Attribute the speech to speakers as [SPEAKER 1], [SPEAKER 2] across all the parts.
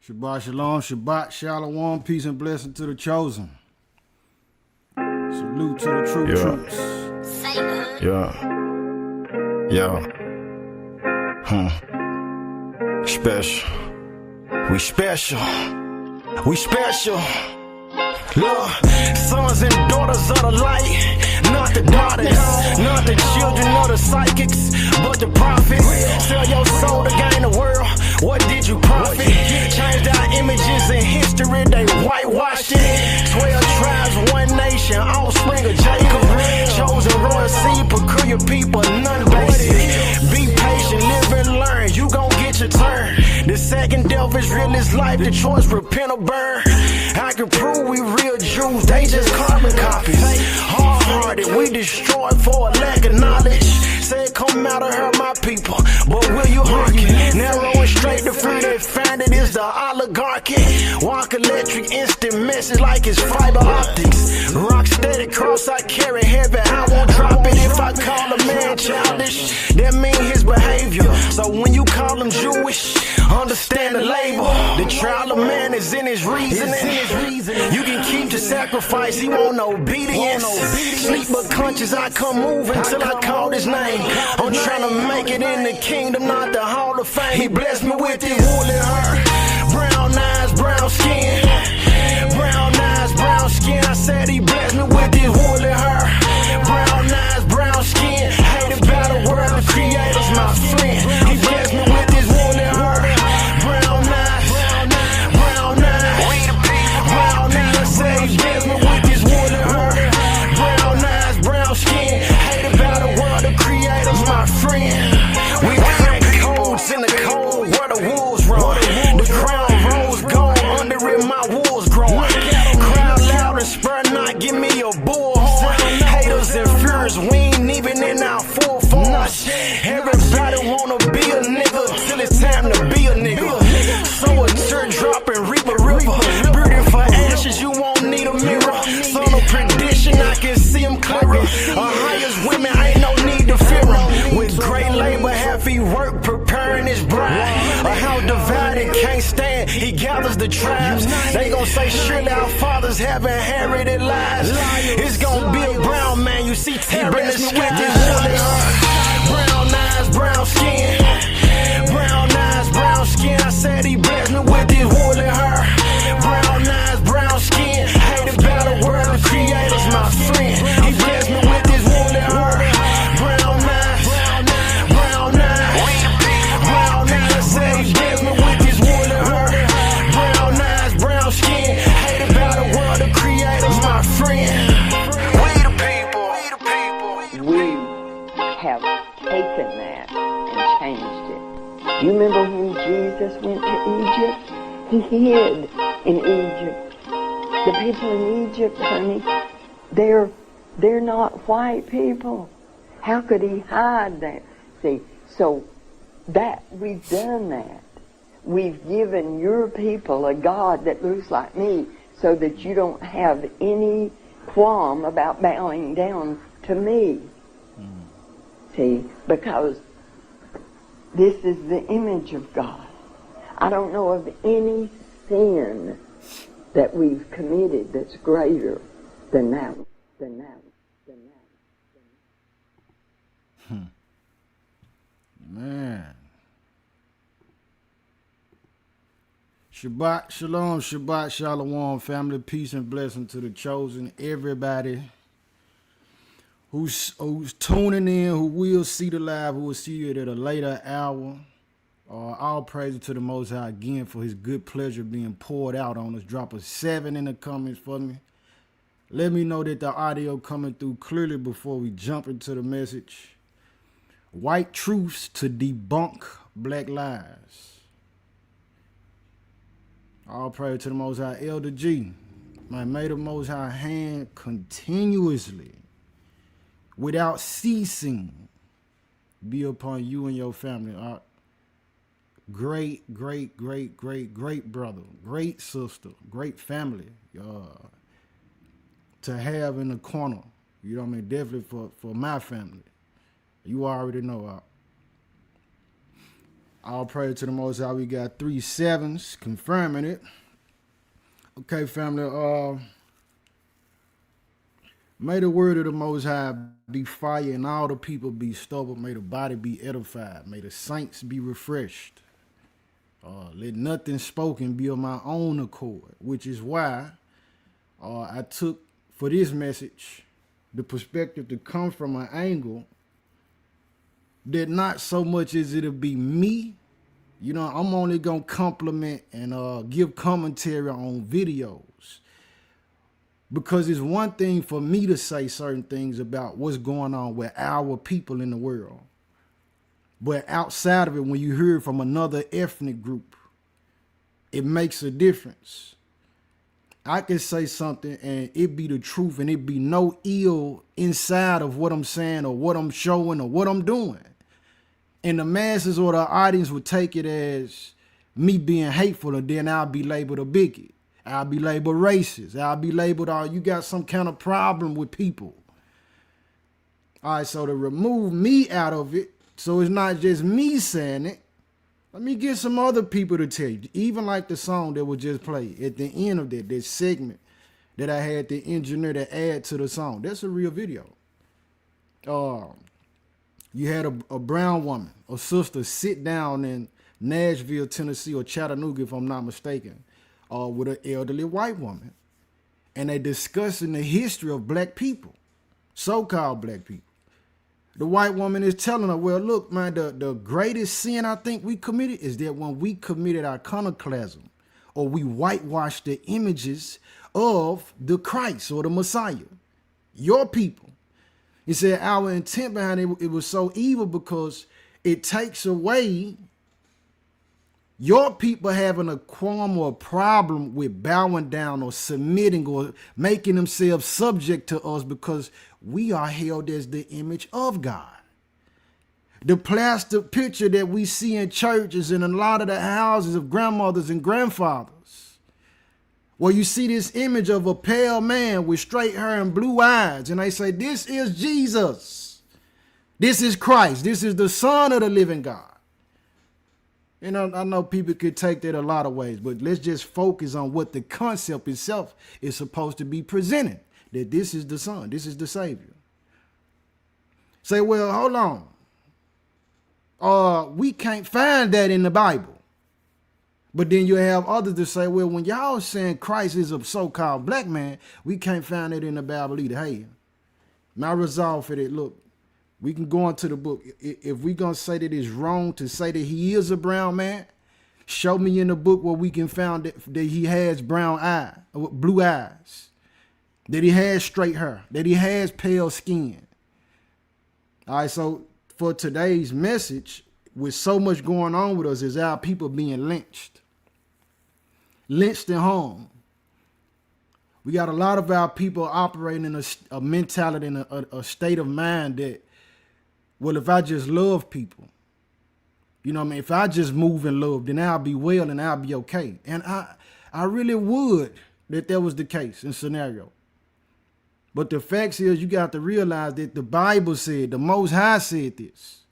[SPEAKER 1] Shabbat shalom, Shabbat shalom, peace and blessing to the chosen. Salute to the true troops.
[SPEAKER 2] Special. We special. We special. Look, sons and daughters of the light, not the daughters, not the children of the psychics, but the prophets. Sell your soul to gain the world. What did you profit? Changed our images in history, they whitewashed it. 12 tribes, one nation, offspring of Jacob. Chosen royal seed, peculiar people, none basic. Be patient, live and learn, you gon' get your turn. The second death is real as life, the choice repent or burn. I can prove we real Jews, they just carbon copies. Hard-hearted, we destroyed for a lack of knowledge. Said come out of her, my people, but will you hearken? Narrow and straight, the fruit they found it is the oligarchy. Walk electric, instant message like it's fiber optics. Rock steady, cross I carry heavy, I won't drop it. If I call a man childish, that mean his behavior. So when you call him Jewish, understand the label. The trial of man is in his reasoning. You can keep the sacrifice, he want obedience. Sleep but conscious, I come move until I call his name. I'm trying to make it in the kingdom, not the Hall of Fame. He blessed me with his woolly hair, brown eyes, brown skin. Brown eyes, brown skin. I said he blessed me with his woolly hair, brown eyes, brown skin. Hated by the world, the creator's my friend. He blessed me with his woolly hair, brown eyes, brown eyes, brown eyes. I said he blessed me with his woolly hair, brown eyes, brown skin. Hated by the world, the creator's my friend. We crack codes in the cold where the wolves run. The crown rose gold, under it my wolves growing. Crowd loud and spur not, give me a bullhorn. Haters and fears, we ain't even in our full force. Everybody wanna be a nigga till it's time to be a nigga. So a teardrop and reap a river. Beauty for ashes, you won't need a mirror. Son of perdition, I can see him clearer. Highest women, ain't no need to fear him. With great labor, half he work preparing his bride. A house divided, can't stand, he gathers the tribes. They gon' say surely our fathers have inherited lives. It's gon' be a brown man, you see terror in the skies. Brown eyes, brown skin. Brown eyes, brown skin. I said he blessed me with his woolly hair. Brown eyes, brown skin. Hated by the world, the creator's my friend. He blessed me with his woolly hair. Brown eyes, brown eyes, brown eyes. I said he blessed me with his woolly hair. Brown eyes, brown skin. Hated by the world, the creator's my friend. We the people.
[SPEAKER 3] We have taken that and changed it. You remember when Jesus went to Egypt? He hid in Egypt. The people in Egypt, honey, they're not white people. How could he hide that? See, so that we've done that. We've given your people a God that looks like me so that you don't have any qualm about bowing down to me. See, because this is the image of God. I don't know of any sin that we've committed that's greater than that.
[SPEAKER 1] Man. Shabbat shalom, Shabbat shalom, family, peace and blessing to the chosen, everybody who's tuning in, who will see the live, who will see it at a later hour. All praise to the Most High again for his good pleasure being poured out on us. Drop a 7 in the comments for me. Let me know that the audio coming through clearly before we jump into the message. White truths to debunk black lies. All praise to the Most High. Elder G, man, may the Most High hand continuously, without ceasing, be upon you and your family. Great brother, great sister, great family to have in the corner. You know what I mean? Definitely for my family. You already know. All praise to the Most High. We got 3 sevens confirming it. Okay, family. May the word of the Most High be fire and all the people be stubborn. May the body be edified. May the saints be refreshed. Let nothing spoken be of my own accord, which is why I took for this message the perspective to come from an angle that not so much as it'll be me. You know, I'm only going to compliment and give commentary on videos. Because it's one thing for me to say certain things about what's going on with our people in the world. But outside of it, when you hear it from another ethnic group, it makes a difference. I can say something and it be the truth and it be no ill inside of what I'm saying or what I'm showing or what I'm doing. And the masses or the audience would take it as me being hateful, and then I'll be labeled a bigot. I'll be labeled racist. I'll be labeled, you got some kind of problem with people. All right, so to remove me out of it, so it's not just me saying it, let me get some other people to tell you. Even like the song that was just played at the end of that segment that I had the engineer to add to the song. That's a real video. You had a brown woman, a sister, sit down in Nashville, Tennessee, or Chattanooga, if I'm not mistaken, with an elderly white woman. And they discussing the history of black people, so-called black people. The white woman is telling her, well, look, man, the greatest sin I think we committed is that when we committed iconoclasm, or we whitewashed the images of the Christ or the Messiah, your people. He said our intent behind it was so evil because it takes away your people having a qualm or a problem with bowing down or submitting or making themselves subject to us because we are held as the image of God. The plaster picture that we see in churches and a lot of the houses of grandmothers and grandfathers, where you see this image of a pale man with straight hair and blue eyes, and they say, this is Jesus. This is Christ. This is the Son of the living God. You know, I know people could take that a lot of ways, but let's just focus on what the concept itself is supposed to be presented, that this is the Son, this is the Savior. Say, well, hold on. We can't find that in the Bible. But then you have others that say, well, when y'all saying Christ is a so-called black man, we can't find it in the Bible either. Hey, my resolve for that, look, we can go into the book. If we're going to say that it's wrong to say that he is a brown man, show me in the book where we can find that he has blue eyes, that he has straight hair, that he has pale skin. All right, so for today's message, with so much going on with us, is our people being lynched and hung. We got a lot of our people operating in a mentality and a state of mind that, well, if I just love people, you know what I mean? If I just move in love, then I'll be well and I'll be okay. And I really would that was the case in scenario. But the facts is you got to realize that the Bible said, the Most High said this.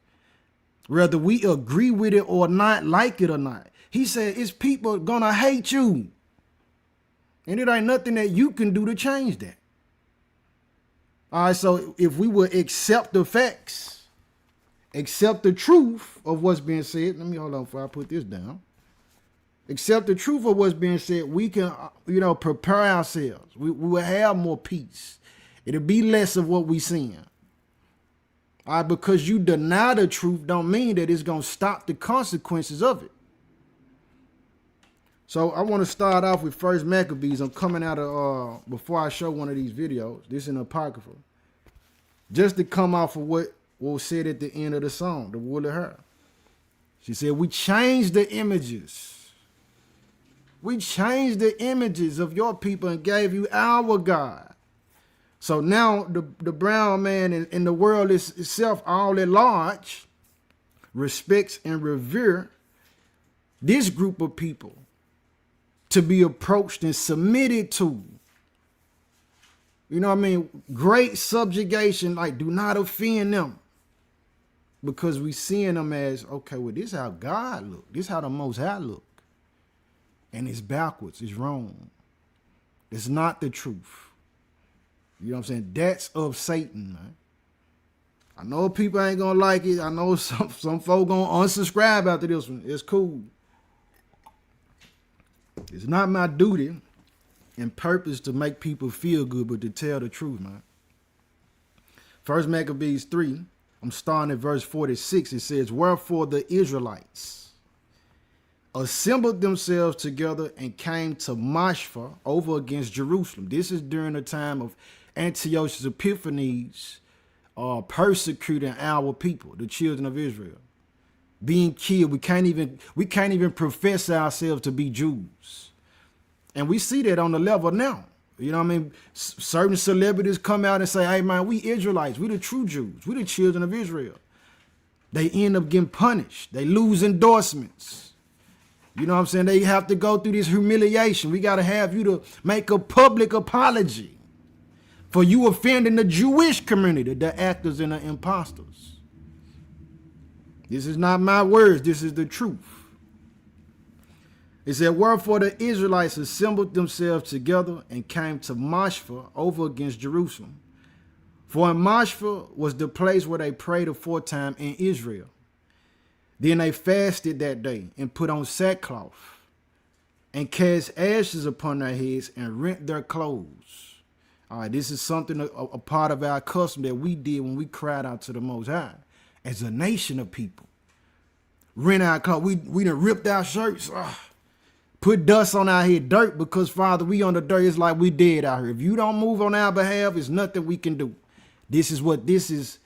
[SPEAKER 1] Whether we agree with it or not, like it or not. He said, it's people gonna hate you. And it ain't nothing that you can do to change that. All right, so if we will accept the facts, accept the truth of what's being said. Let me hold on before I put this down. Accept the truth of what's being said. We can, prepare ourselves. We will have more peace. It'll be less of what we seeing. All right, because you deny the truth don't mean that it's going to stop the consequences of it. So I want to start off with First Maccabees. I'm coming out of, before I show one of these videos, this is an Apocrypha, just to come off of what was said at the end of the song, the wool of her. She said, we changed the images. We changed the images of your people and gave you our God. So now the brown man in the world itself, all at large, respects and revere this group of people to be approached and submitted to. You know what I mean? Great subjugation, like do not offend them. because we seeing them as, okay, well, this is how God look. This is how the Most High look. And it's backwards. It's wrong. It's not the truth. You know what I'm saying? That's of Satan, man. I know people ain't gonna like it. I know some folk gonna unsubscribe after this one. It's cool. It's not my duty and purpose to make people feel good, but to tell the truth, man. First Maccabees 3, I'm starting at verse 46. It says, wherefore the Israelites assembled themselves together and came to Mashpha over against Jerusalem. This is during the time of Antiochus Epiphanes persecuting our people, the children of Israel, being killed. We can't even profess ourselves to be Jews. And we see that on the level now. You know what I mean? Certain celebrities come out and say, hey man, we Israelites, we the true Jews, we the children of Israel. They end up getting punished. They lose endorsements. You know what I'm saying? They have to go through this humiliation. We got to have you to make a public apology for you offending the Jewish community, the actors and the imposters. This is not my words. This is the truth. It said, wherefore the Israelites assembled themselves together and came to Mashpha over against Jerusalem. For in Mashpha was the place where they prayed aforetime in Israel. Then they fasted that day and put on sackcloth and cast ashes upon their heads and rent their clothes. All right, this is something, a part of our custom that we did when we cried out to the Most High as a nation of people. Rent our clothes. We done ripped our shirts. Put dust on our head, dirt, because Father, we on the dirt. It's like we dead out here. If you don't move on our behalf, it's nothing we can do. This is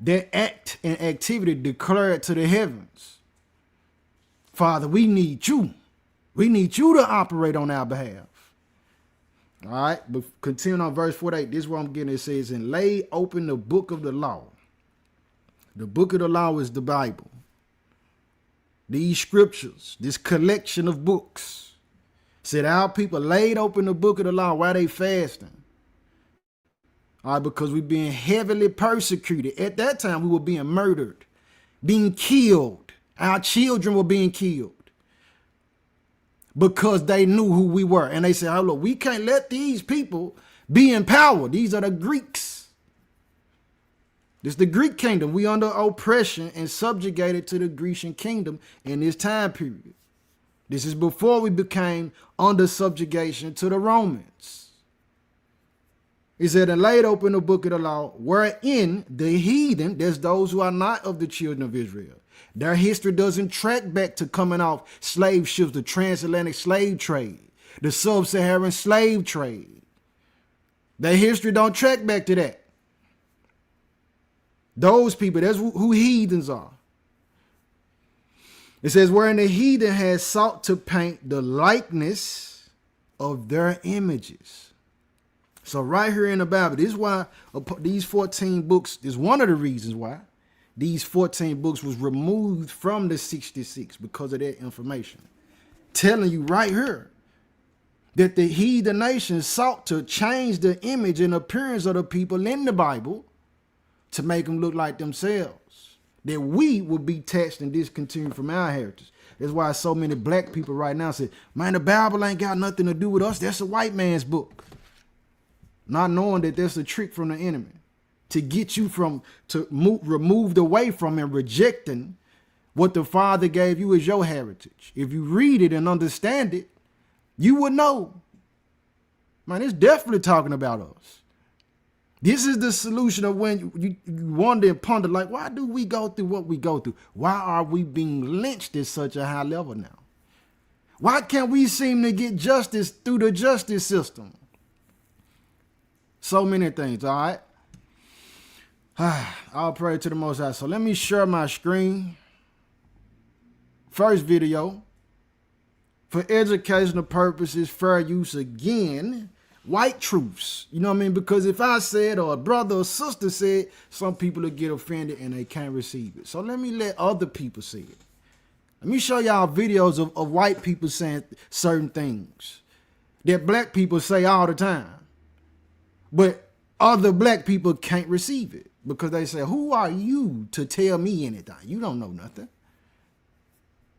[SPEAKER 1] that act and activity declared to the heavens. Father, we need you. We need you to operate on our behalf. All right, but continuing on verse 48, this is what I'm getting. It says, and lay open the book of the law. The book of the law is the Bible. These scriptures, this collection of books, said our people laid open the book of the law while they fasting. All right, because we're being heavily persecuted. At that time, we were being murdered, being killed. Our children were being killed because they knew who we were. And they said, oh, look, we can't let these people be in power. These are the Greeks. This is the Greek kingdom. We under oppression and subjugated to the Grecian kingdom in this time period. This is before we became under subjugation to the Romans. He said, and laid open the book of the law, wherein the heathen, there's those who are not of the children of Israel. Their history doesn't track back to coming off slave ships, the transatlantic slave trade, the sub-Saharan slave trade. Their history don't track back to that. Those people, that's who heathens are. It says, wherein the heathen has sought to paint the likeness of their images. So right here in the Bible, this is why these 14 books is one of the reasons why these 14 books was removed from the 66 because of that information. Telling you right here that the heathen nations sought to change the image and appearance of the people in the Bible to make them look like themselves. That we would be taxed and discontinued from our heritage. That's why so many black people right now say, man, the Bible ain't got nothing to do with us. That's a white man's book. Not knowing that that's a trick from the enemy to get you removed away from and rejecting what the Father gave you as your heritage. If you read it and understand it, you would know. Man, it's definitely talking about us. This is the solution of when you wonder and ponder, like, why do we go through what we go through? Why are we being lynched at such a high level now? Why can't we seem to get justice through the justice system? So many things, all right? I'll pray to the Most High. So let me share my screen. First video. For educational purposes, fair use again. White truths. You know what I mean? Because if I said or a brother or sister said, some people will get offended and they can't receive it. So let me let other people see it. Let me show y'all videos of white people saying certain things that black people say all the time. But other black people can't receive it. Because they say, who are you to tell me anything? You don't know nothing.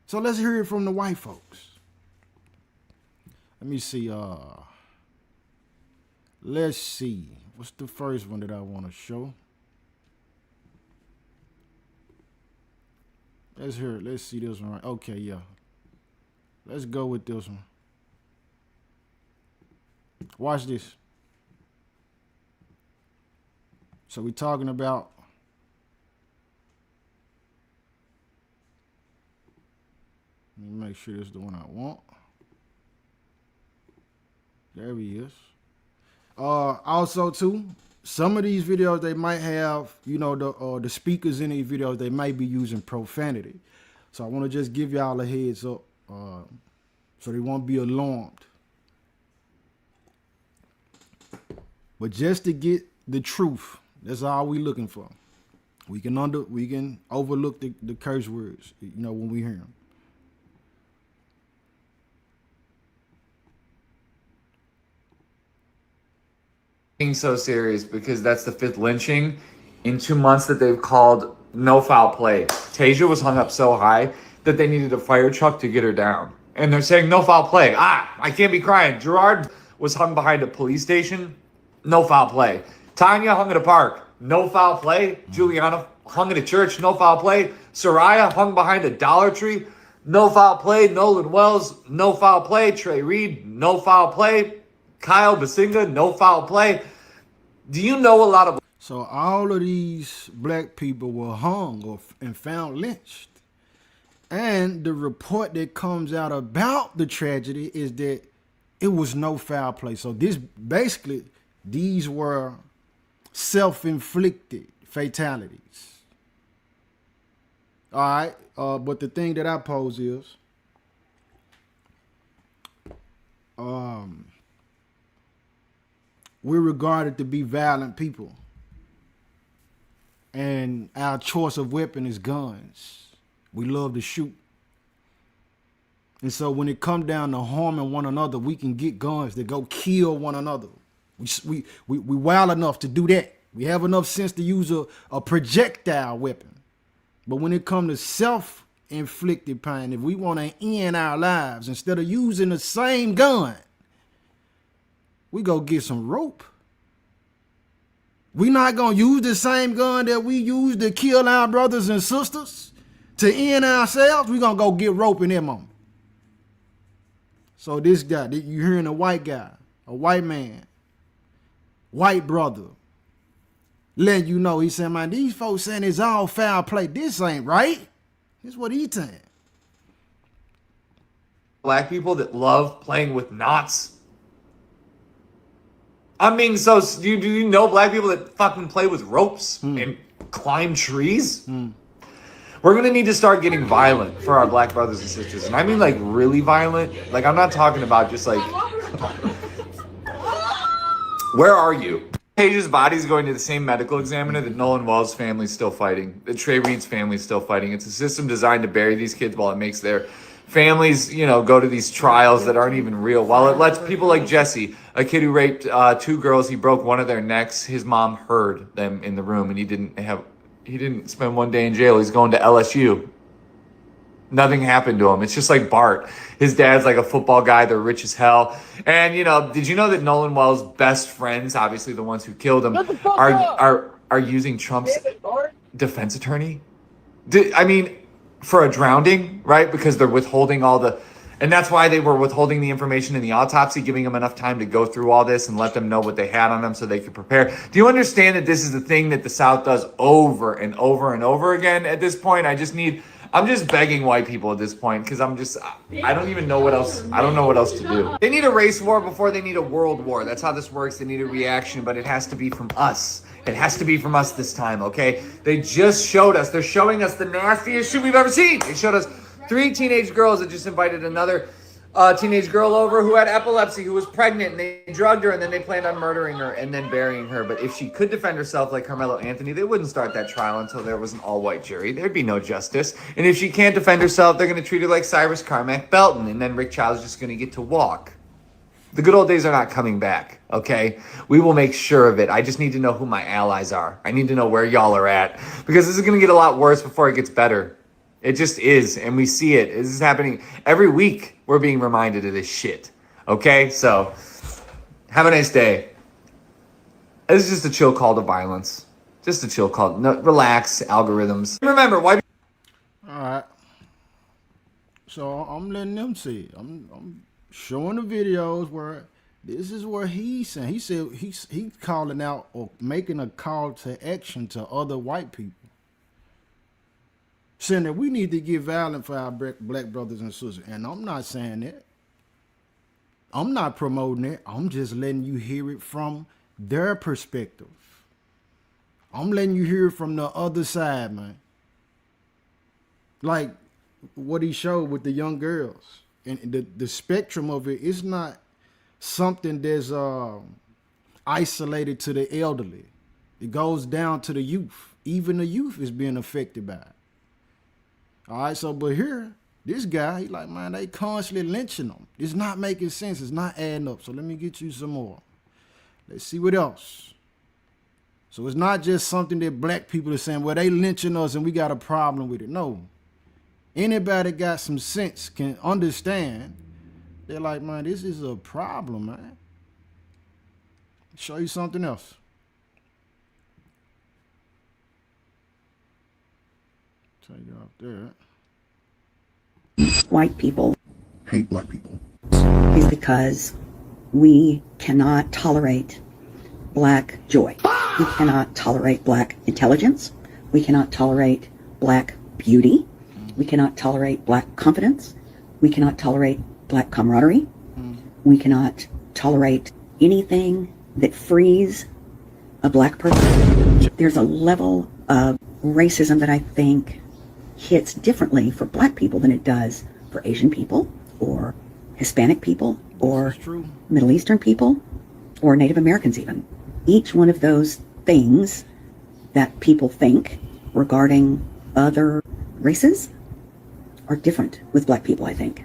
[SPEAKER 1] So let's hear it from the white folks. Let me see. Let's see. What's the first one that I want to show? Let's hear it. Let's see this one. Right. Okay, yeah. Let's go with this one. Watch this. So we're talking about let me make sure this is the one I want. There he is. Also too, some of these videos they might have, you know, the speakers in these videos, they might be using profanity. So I want to just give y'all a heads up, so they won't be alarmed. But just to get the truth, that's all we looking for. We can overlook the curse words, you know, when we hear them.
[SPEAKER 4] Being so serious because that's the 5th lynching in 2 months that they've called no foul play. Tasia was hung up so high that they needed a fire truck to get her down. And they're saying no foul play. I can't be crying. Gerard was hung behind a police station. No foul play. Tanya hung at a park. No foul play. Juliana hung at a church. No foul play. Soraya hung behind a Dollar Tree. No foul play. Nolan Wells. No foul play. Trey Reed. No foul play. Kyle Basinga. No foul play. Do you know a lot of...
[SPEAKER 1] So all of these black people were hung and found lynched. And the report that comes out about the tragedy is that it was no foul play. So this basically, these were self-inflicted fatalities. All right. But the thing that I pose is, we're regarded to be violent people. And our choice of weapon is guns. We love to shoot. And so when it comes down to harming one another, we can get guns that go kill one another. We wild enough to do that. We have enough sense to use a projectile weapon. But when it comes to self-inflicted pain, if we want to end our lives, instead of using the same gun, we go get some rope. We not going to use the same gun that we use to kill our brothers and sisters to end ourselves. We going to go get rope in that moment. So this guy, you hearing a white guy, a white man, white brother, letting you know, he said, man, these folks saying it's all foul play. This ain't right. This is what he's saying.
[SPEAKER 4] Black people that love playing with knots? I'm being so... Do you know black people that fucking play with ropes and climb trees? We're going to need to start getting violent for our black brothers and sisters. And I mean like really violent. Like I'm not talking about just like... Where are you? Paige's body's going to the same medical examiner that Nolan Wells' family's still fighting. That Trey Reed's family's still fighting. It's a system designed to bury these kids while it makes their families, you know, go to these trials that aren't even real. While it lets people like Jesse, a kid who raped 2 girls, he broke one of their necks. His mom heard them in the room, and he didn't spend 1 day in jail. He's going to LSU. Nothing happened to him. It's just like Bart. His dad's like a football guy. They're rich as hell. And, you know, did you know that Nolan Wells' best friends, obviously the ones who killed him, are using Trump's defense attorney? I mean, for a drowning, right? Because they're withholding all the... And that's why they were withholding the information in the autopsy, giving them enough time to go through all this and let them know what they had on them so they could prepare. Do you understand that this is the thing that the South does over and over and over again at this point? I'm just begging white people at this point because I don't even know what else. I don't know what else to do. They need a race war before they need a world war. That's how this works. They need a reaction, but it has to be from us. It has to be from us this time, okay? They just showed us. They're showing us the nastiest shit we've ever seen. They showed us 3 teenage girls that just invited another teenage girl over who had epilepsy, who was pregnant, and they drugged her, and then they planned on murdering her and then burying her. But if she could defend herself like Carmelo Anthony, they wouldn't start that trial until there was an all-white jury. There'd be no justice. And if she can't defend herself, they're going to treat her like Cyrus Carmack Belton, and then Rick Child's just going to get to walk. The good old days are not coming back, okay? We will make sure of it. I just need to know who my allies are. I need to know where y'all are at, because this is going to get a lot worse before it gets better. It just is, and we see it. This is happening every week. We're being reminded of this shit, okay? So, have a nice day. This is just a chill call to violence. Just a chill call. No, relax, algorithms. Remember, why...
[SPEAKER 1] All right. So I'm letting them see. I'm showing the videos where this is where he's saying. He said he's calling out or making a call to action to other white people, saying that we need to get violent for our black brothers and sisters. And I'm not saying that. I'm not promoting it. I'm just letting you hear it from their perspective. I'm letting you hear it from the other side, man. Like what he showed with the young girls. And the spectrum of it is not something that's isolated to the elderly. It goes down to the youth. Even the youth is being affected by it. All right, so but here, this guy, he like, man, they constantly lynching them. It's not making sense. It's not adding up. So let me get you some more. Let's see what else. So it's not just something that black people are saying, well, they lynching us and we got a problem with it. No. Anybody got some sense can understand. They're like, man, this is a problem, man. Show you something else. Take you off there.
[SPEAKER 5] White people
[SPEAKER 6] hate black people
[SPEAKER 5] is because we cannot tolerate black joy. We cannot tolerate black intelligence. We cannot tolerate black beauty. We cannot tolerate black confidence. We cannot tolerate black camaraderie. We cannot tolerate anything that frees a black person. There's a level of racism that I think hits differently for black people than it does for Asian people or Hispanic people or Middle Eastern people or Native Americans even. Each one of those things that people think regarding other races are different with black people, I think.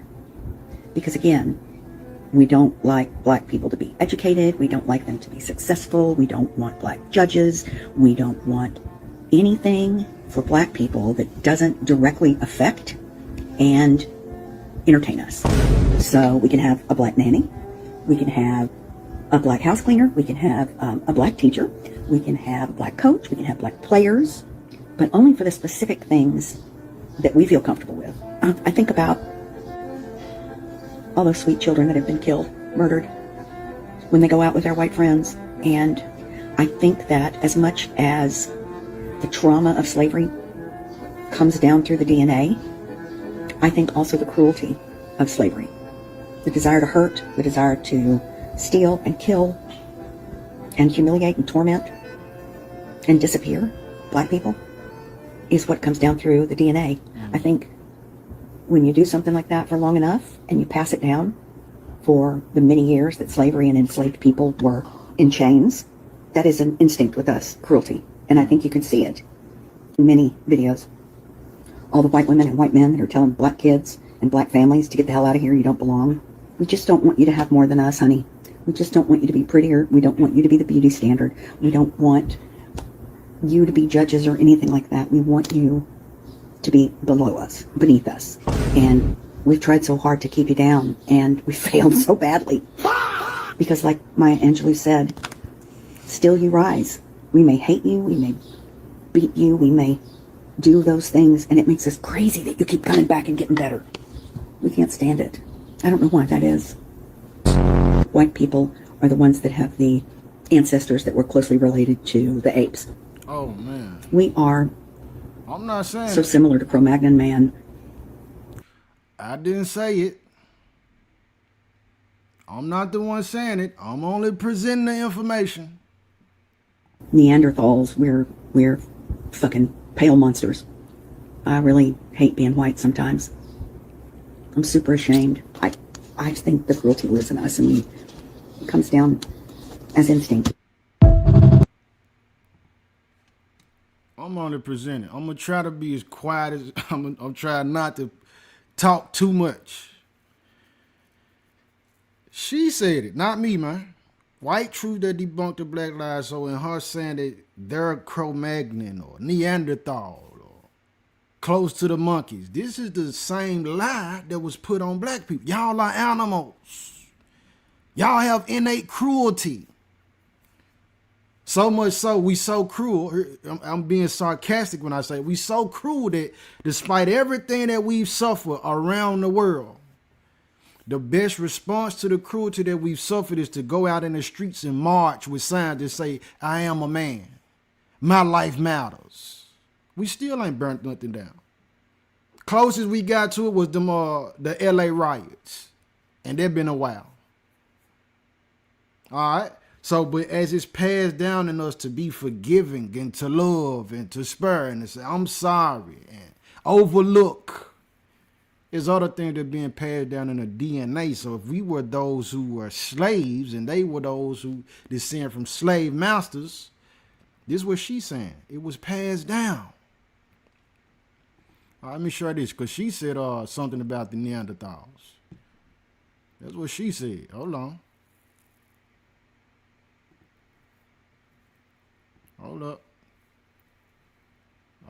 [SPEAKER 5] Because again, we don't like black people to be educated. We don't like them to be successful. We don't want black judges. We don't want anything for black people that doesn't directly affect and entertain us. So we can have a black nanny. We can have a black house cleaner. We can have a black teacher. We can have a black coach. We can have black players, but only for the specific things that we feel comfortable with. I think about all those sweet children that have been killed, murdered, when they go out with their white friends. And I think that as much as the trauma of slavery comes down through the DNA, I think also the cruelty of slavery, the desire to hurt, the desire to steal and kill and humiliate and torment and disappear black people is what comes down through the DNA. I think when you do something like that for long enough and you pass it down for the many years that slavery and enslaved people were in chains, that is an instinct with us, cruelty. And I think you can see it in many videos. All the white women and white men that are telling black kids and black families to get the hell out of here, you don't belong. We just don't want you to have more than us, honey. We just don't want you to be prettier. We don't want you to be the beauty standard. We don't want you to be judges or anything like that. We want you to be below us, beneath us. And we've tried so hard to keep you down, and we failed so badly. Because like Maya Angelou said, still you rise. We may hate you, we may beat you, we may do those things, and it makes us crazy that you keep coming back and getting better. We can't stand it. I don't know why that is. White people are the ones that have the ancestors that were closely related to the apes.
[SPEAKER 1] Oh, man.
[SPEAKER 5] We are
[SPEAKER 1] I'm not saying
[SPEAKER 5] so similar to Cro-Magnon man.
[SPEAKER 1] I didn't say it. I'm not the one saying it. I'm only presenting the information.
[SPEAKER 5] Neanderthals, we're fucking pale monsters. I really hate being white sometimes. I'm super ashamed. I think the cruelty lives in us, and it comes down as instinct.
[SPEAKER 1] I'm only presenting. I'm gonna try to be as quiet as I'm trying not to talk too much. She said it, not me, man. White Truth that debunked the Black Lives. So in her saying that they're Cro-Magnon or Neanderthal or close to the monkeys, this is the same lie that was put on black people. Y'all are animals. Y'all have innate cruelty. So much so, we so cruel. I'm being sarcastic when I say we so cruel that despite everything that we've suffered around the world, the best response to the cruelty that we've suffered is to go out in the streets and march with signs that say, I am a man. My life matters. We still ain't burnt nothing down. Closest we got to it was the LA riots. And they've been a while. All right. So, but as it's passed down in us to be forgiving and to love and to spare and to say, I'm sorry and overlook, is other things that are being passed down in the DNA. So if we were those who were slaves and they were those who descend from slave masters, this is what she's saying. It was passed down. All right, let me show this, because she said something about the Neanderthals. That's what she said. Hold on. Hold up.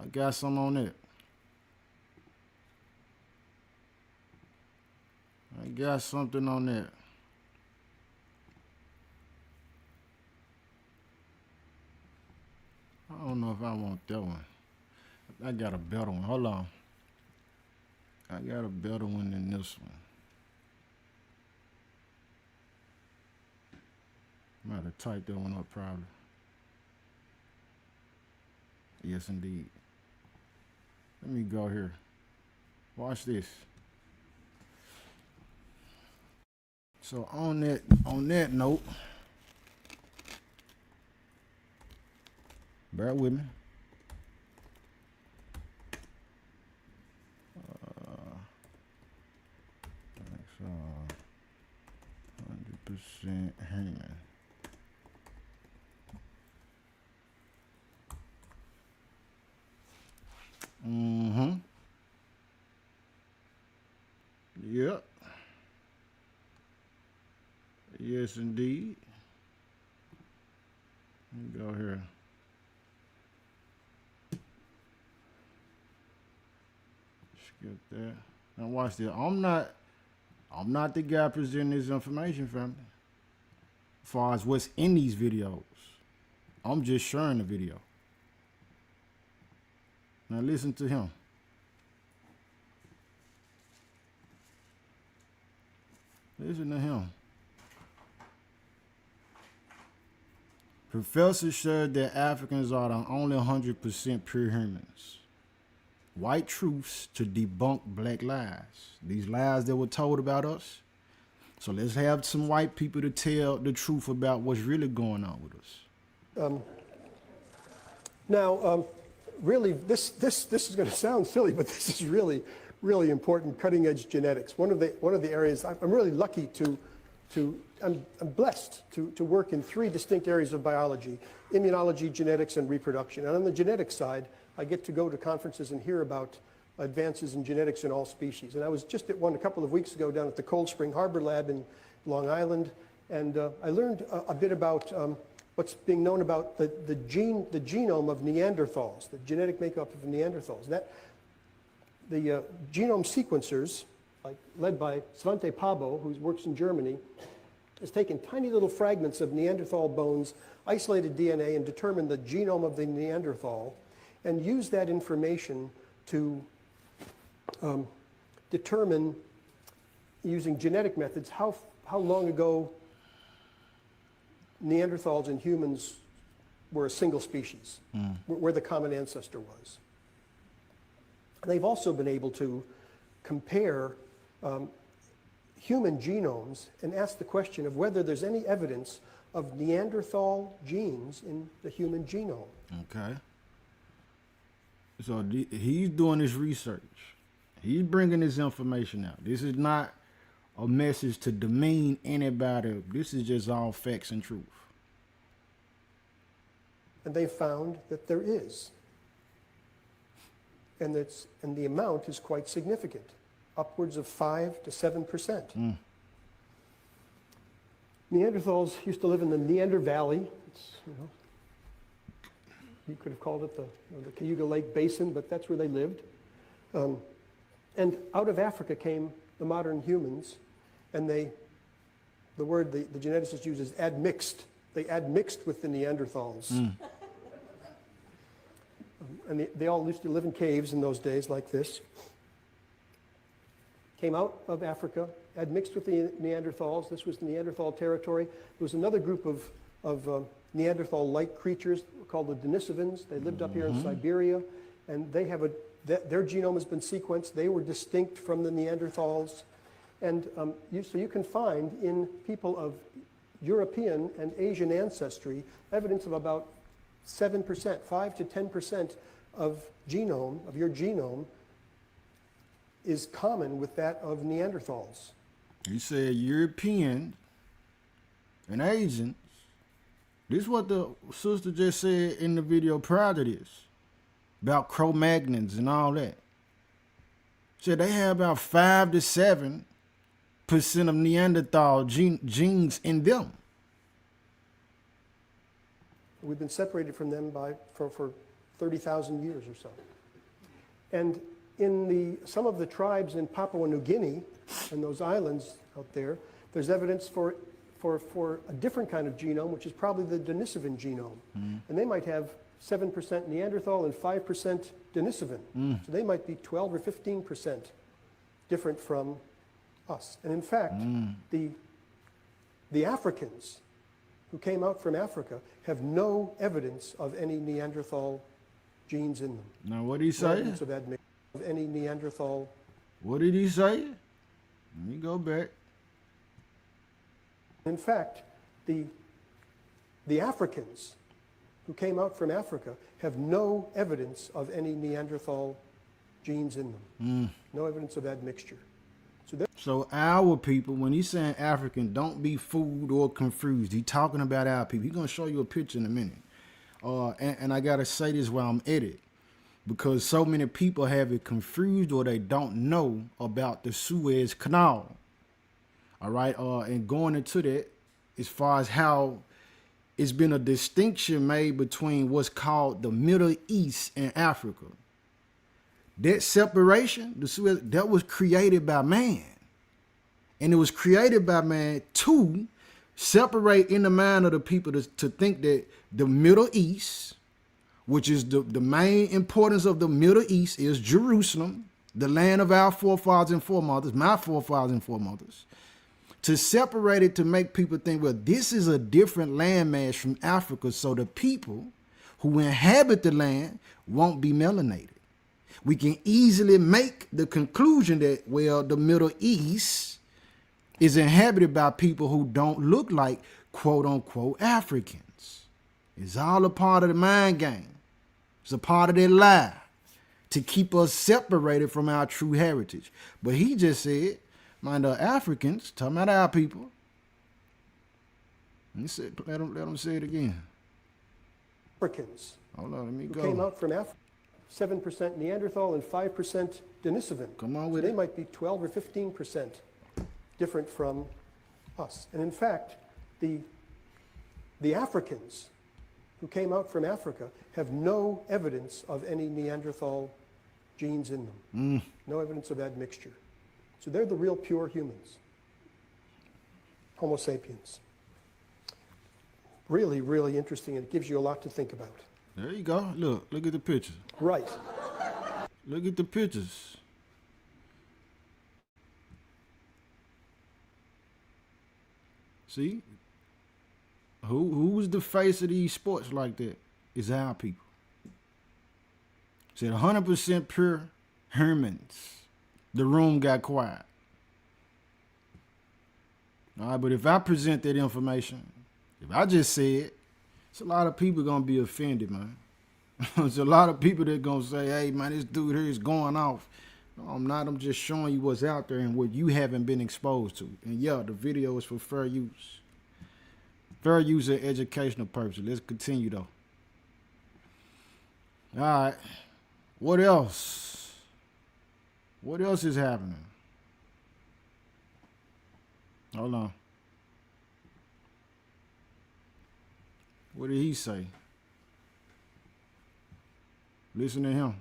[SPEAKER 1] I got some on it. I got something on that. I don't know if I want that one. I got a better one. Hold on. I got a better one than this one. I might have typed that one up probably. Yes, indeed. Let me go here. Watch this. So on that note, bear with me. That's 100% human. Mm-hmm. Yep. Yes, indeed. Let me go here. Skip that. Now watch this. I'm not the guy presenting this information, family. As far as what's in these videos, I'm just sharing the video. Now listen to him. Listen to him. Professors shared that Africans are the only 100% pure humans. White truths to debunk black lies. These lies that were told about us. So let's have some white people to tell the truth about what's really going on with us.
[SPEAKER 6] Really, this is going to sound silly, but this is really, really important. Cutting edge genetics. One of the areas I'm really lucky I'm blessed to work in 3 distinct areas of biology: immunology, genetics, and reproduction. And on the genetics side, I get to go to conferences and hear about advances in genetics in all species. And I was just at one a couple of weeks ago down at the Cold Spring Harbor Lab in Long Island, and I learned a bit about what's being known about the genome of Neanderthals, the genetic makeup of Neanderthals. The genome sequencers, led by Svante Pabo, who works in Germany, has taken tiny little fragments of Neanderthal bones, isolated DNA, and determined the genome of the Neanderthal, and used that information to determine, using genetic methods, how long ago Neanderthals and humans were a single species, where the common ancestor was. They've also been able to compare human genomes and ask the question of whether there's any evidence of Neanderthal genes in the human genome.
[SPEAKER 1] Okay. So he's doing this research. He's bringing this information out. This is not a message to demean anybody. This is just all facts and truth.
[SPEAKER 6] And they found that there is. And the amount is quite significant, upwards of 5 to 7%. Neanderthals used to live in the Neander Valley. It's, you could have called it the Cayuga Lake Basin, but that's where they lived. And out of Africa came the modern humans, and the word the geneticist uses admixed. They admixed with the Neanderthals. And they all used to live in caves in those days like this. Came out of Africa, admixed with the Neanderthals. This was Neanderthal territory. There was another group of Neanderthal-like creatures called the Denisovans. They lived up here in Siberia, and they have their genome has been sequenced. They were distinct from the Neanderthals. And so you can find in people of European and Asian ancestry evidence of about 7%, 5 to 10% of your genome is common with that of Neanderthals.
[SPEAKER 1] You said European and Asians. This is what the sister just said in the video prior to this about Cro-Magnons and all that. Said they have about 5 to 7% of Neanderthal genes in them.
[SPEAKER 6] We've been separated from them for 30,000 years or so. And in some of the tribes in Papua New Guinea and those islands out there, there's evidence for a different kind of genome, which is probably the Denisovan genome. And they might have 7% Neanderthal and 5% Denisovan. So they might be 12 or 15% different from us. And in fact, the Africans who came out from Africa have no evidence of any Neanderthal genes in them.
[SPEAKER 1] Now, what did he
[SPEAKER 6] No
[SPEAKER 1] say?
[SPEAKER 6] evidence of any Neanderthal.
[SPEAKER 1] What did he say? Let me go back.
[SPEAKER 6] In fact, the Africans who came out from Africa have no evidence of any Neanderthal genes in them. No evidence of admixture.
[SPEAKER 1] So our people, when he's saying African, don't be fooled or confused. He's talking about our people. He's going to show you a picture in a minute. And I got to say this while I'm at it, because so many people have it confused or they don't know about the Suez Canal. All right. And going into that, as far as how it's been a distinction made between what's called the Middle East and Africa. That separation, the Suez, that was created by man. And it was created by man to separate in the mind of the people to think that the Middle East, which is the main importance of the Middle East, is Jerusalem, the land of our forefathers and foremothers, my forefathers and foremothers, to separate it to make people think, well, this is a different landmass from Africa, so the people who inhabit the land won't be melanated. We can easily make the conclusion that, well, the Middle East is inhabited by people who don't look like quote unquote Africans. It's all a part of the mind game. It's a part of their lie to keep us separated from our true heritage. But he just said, mind the Africans, talking about our people. He said, let him say it again.
[SPEAKER 6] Africans.
[SPEAKER 1] Hold on, let me go.
[SPEAKER 6] Came out from Africa. 7% Neanderthal and 5% Denisovan.
[SPEAKER 1] Come on with
[SPEAKER 6] so
[SPEAKER 1] it.
[SPEAKER 6] They might be 12 or 15% different from us. And in fact, the Africans who came out from Africa have no evidence of any Neanderthal genes in them. No evidence of admixture. So they're the real pure humans. Homo sapiens. Really, really interesting, and it gives you a lot to think about.
[SPEAKER 1] There you go. Look at the pictures.
[SPEAKER 6] Right.
[SPEAKER 1] Look at the pictures. See? Who's the face of these sports like that? It's our people. Said 100% pure humans. The room got quiet. All right, but if I present that information, if I just say it, it's a lot of people gonna be offended, man. There's a lot of people that gonna say, hey, man, this dude here is going off. No, I'm not. I'm just showing you what's out there and what you haven't been exposed to. And yeah, the video is for fair use. Fair use and educational purposes. Let's continue, though. All right. What else? What else is happening? Hold on. What did he say? Listen to him.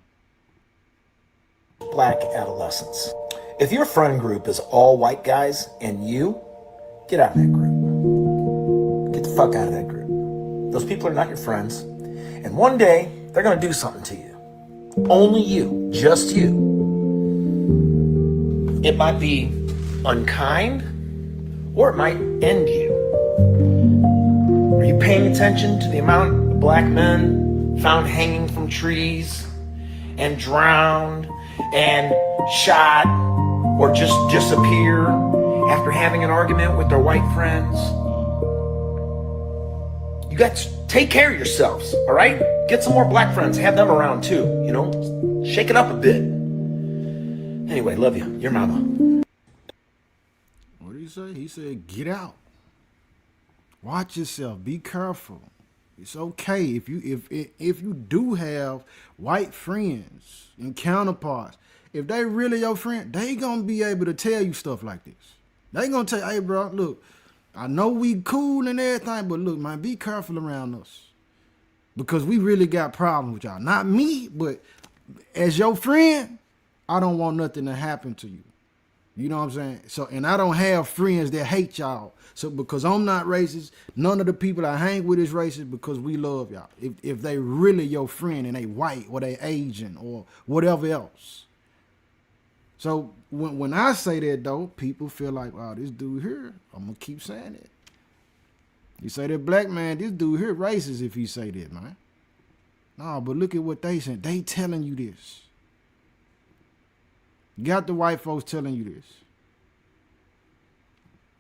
[SPEAKER 7] Black adolescents. If your friend group is all white guys and you, get out of that group. Get the fuck out of that group. Those people are not your friends. And one day, they're going to do something to you. Only you. Just you. It might be unkind, or it might end you. Are you paying attention to the amount of black men found hanging from trees and drowned and shot or just disappear after having an argument with their white friends? You got to take care of yourselves, all right? Get some more black friends, have them around too, you know? Shake it up a bit. Anyway, love you. Your mama.
[SPEAKER 1] What did he say? He said, get out. Watch yourself. Be careful. It's okay if you do have white friends and counterparts. If they really your friend, they gonna be able to tell you stuff like this. They gonna tell you, hey, bro, look, I know we cool and everything, but look, man, be careful around us. Because we really got problems with y'all. Not me, but as your friend, I don't want nothing to happen to you. You know what I'm saying? So, and I don't have friends that hate y'all. So, because I'm not racist, none of the people I hang with is racist because we love y'all. If they really your friend and they white or they Asian or whatever else. So, when I say that, though, people feel like, wow, this dude here, I'm going to keep saying it. You say that black man, this dude here racist if he say that, man. No, but look at what they saying. They telling you this. Got the white folks telling you this.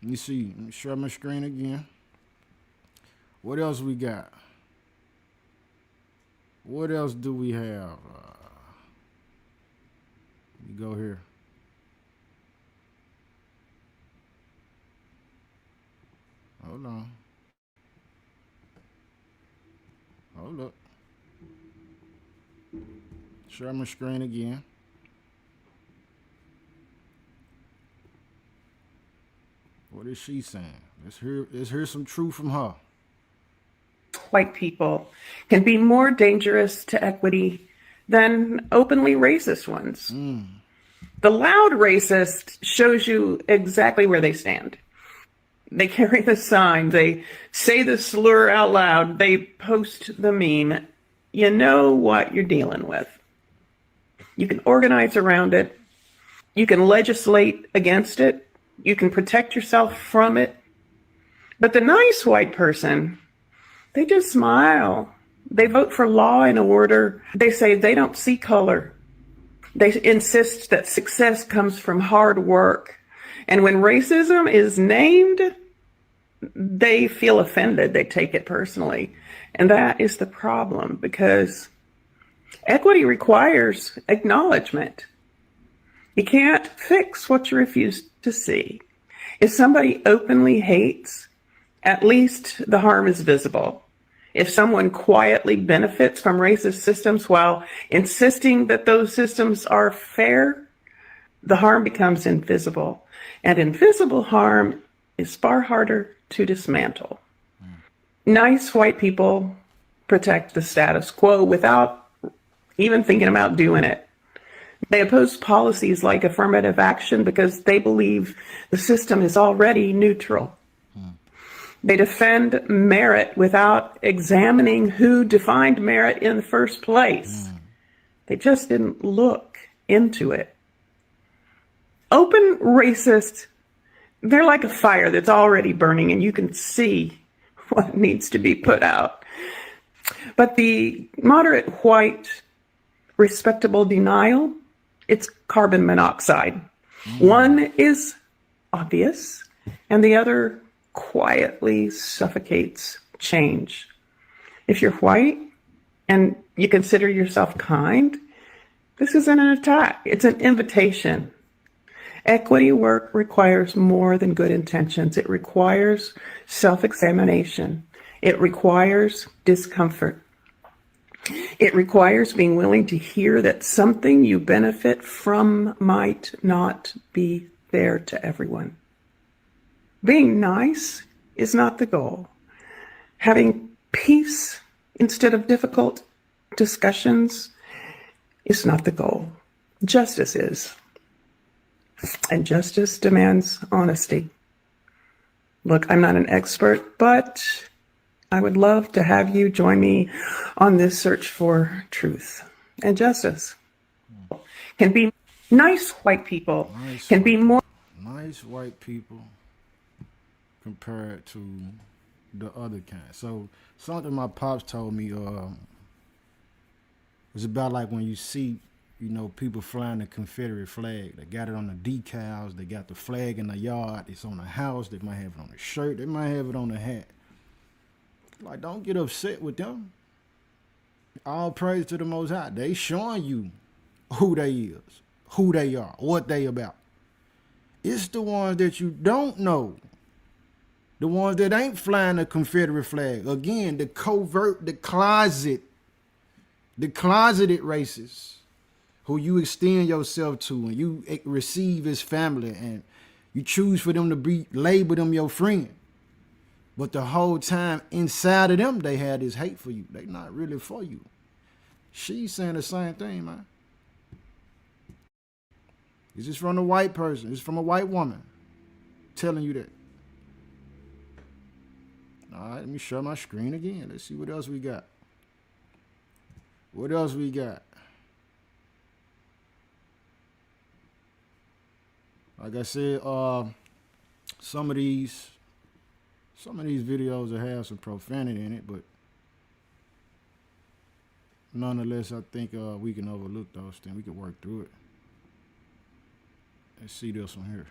[SPEAKER 1] Let me see. Let me share my screen again. What else we got? What else do we have? Let me go here. Hold on. Hold up. Share my screen again. What is she saying? Let's hear some truth from her.
[SPEAKER 8] White people can be more dangerous to equity than openly racist ones. The loud racist shows you exactly where they stand. They carry the sign, they say the slur out loud, they post the meme. You know what you're dealing with. You can organize around it. You can legislate against it. You can protect yourself from it. But the nice white person, they just smile. They vote for law and order. They say they don't see color. They insist that success comes from hard work. And when racism is named, they feel offended. They take it personally. And that is the problem, because equity requires acknowledgement. You can't fix what you refuse to see. If somebody openly hates, at least the harm is visible. If someone quietly benefits from racist systems while insisting that those systems are fair, the harm becomes invisible. And invisible harm is far harder to dismantle. Nice white people protect the status quo without even thinking about doing it. They oppose policies like affirmative action because they believe the system is already neutral. They defend merit without examining who defined merit in the first place. They just didn't look into it. Open racists, they're like a fire that's already burning and you can see what needs to be put out. But the moderate white respectable denial, it's carbon monoxide. One is obvious and the other quietly suffocates change. If you're white and you consider yourself kind, this isn't an attack, it's an invitation. Equity work requires more than good intentions. It requires self-examination. It requires discomfort. It requires being willing to hear that something you benefit from might not be fair to everyone. Being nice is not the goal. Having peace instead of difficult discussions is not the goal. Justice is. And justice demands honesty. Look, I'm not an expert, but I would love to have you join me on this search for truth and justice. Can be nice white people, can be more.
[SPEAKER 1] Nice white people compared to the other kind. So something my pops told me was about like when you see, you know, people flying the Confederate flag. They got it on the decals. They got the flag in the yard. It's on the house. They might have it on the shirt. They might have it on the hat. Like, don't get upset with them. All praise to the Most High. They showing you who they is, who they are, what they about. It's the ones that you don't know. The ones that ain't flying the Confederate flag. Again, the covert, the closeted racists who you extend yourself to and you receive as family and you choose for them to be, label them your friend. But the whole time inside of them, they had this hate for you. They not really for you. She's saying the same thing, man. It's just from a white person. It's from a white woman telling you that. All right, let me share my screen again. Let's see what else we got. What else we got? Like I said, some of these videos will have some profanity in it, but nonetheless, I think we can overlook those things. We can work through it. Let's see this one here.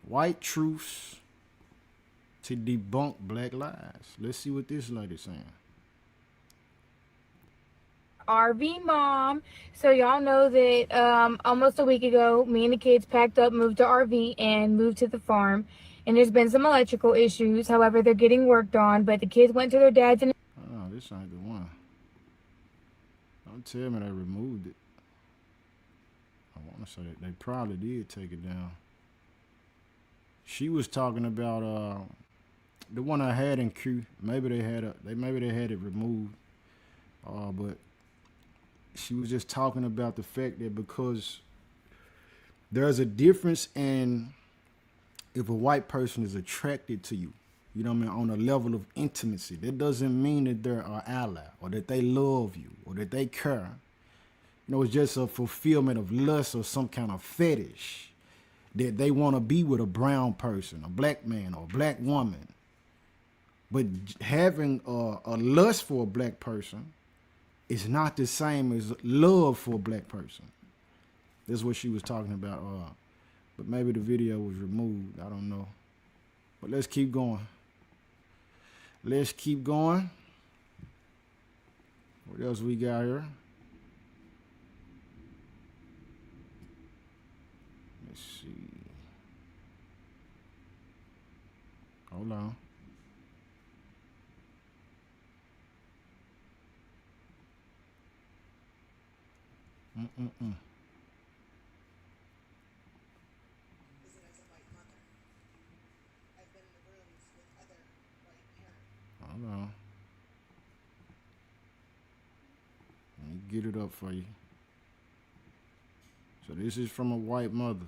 [SPEAKER 1] White truths to debunk black lies. Let's see what this lady's saying.
[SPEAKER 9] RV mom. So y'all know that almost a week ago, me and the kids packed up, moved to RV, and moved to the farm. And there's been some electrical issues. However, they're getting worked on. But the kids went to their dad's and
[SPEAKER 1] Oh, this ain't the one. Don't tell me they removed it. I want to say that they probably did take it down. She was talking about the one I had in Q. Maybe they had it removed. But she was just talking about the fact that because there's a difference in if a white person is attracted to you, you know what I mean, on a level of intimacy, that doesn't mean that they're an ally or that they love you or that they care. You know, it's just a fulfillment of lust or some kind of fetish that they want to be with a brown person, a black man or a black woman. But having a lust for a black person is not the same as love for a black person. That's what she was talking about. But maybe the video was removed. I don't know. But let's keep going. Let's keep going. What else we got here? Let's see. Hold on. Hold on. Let me get it up for you. So this is from a white mother.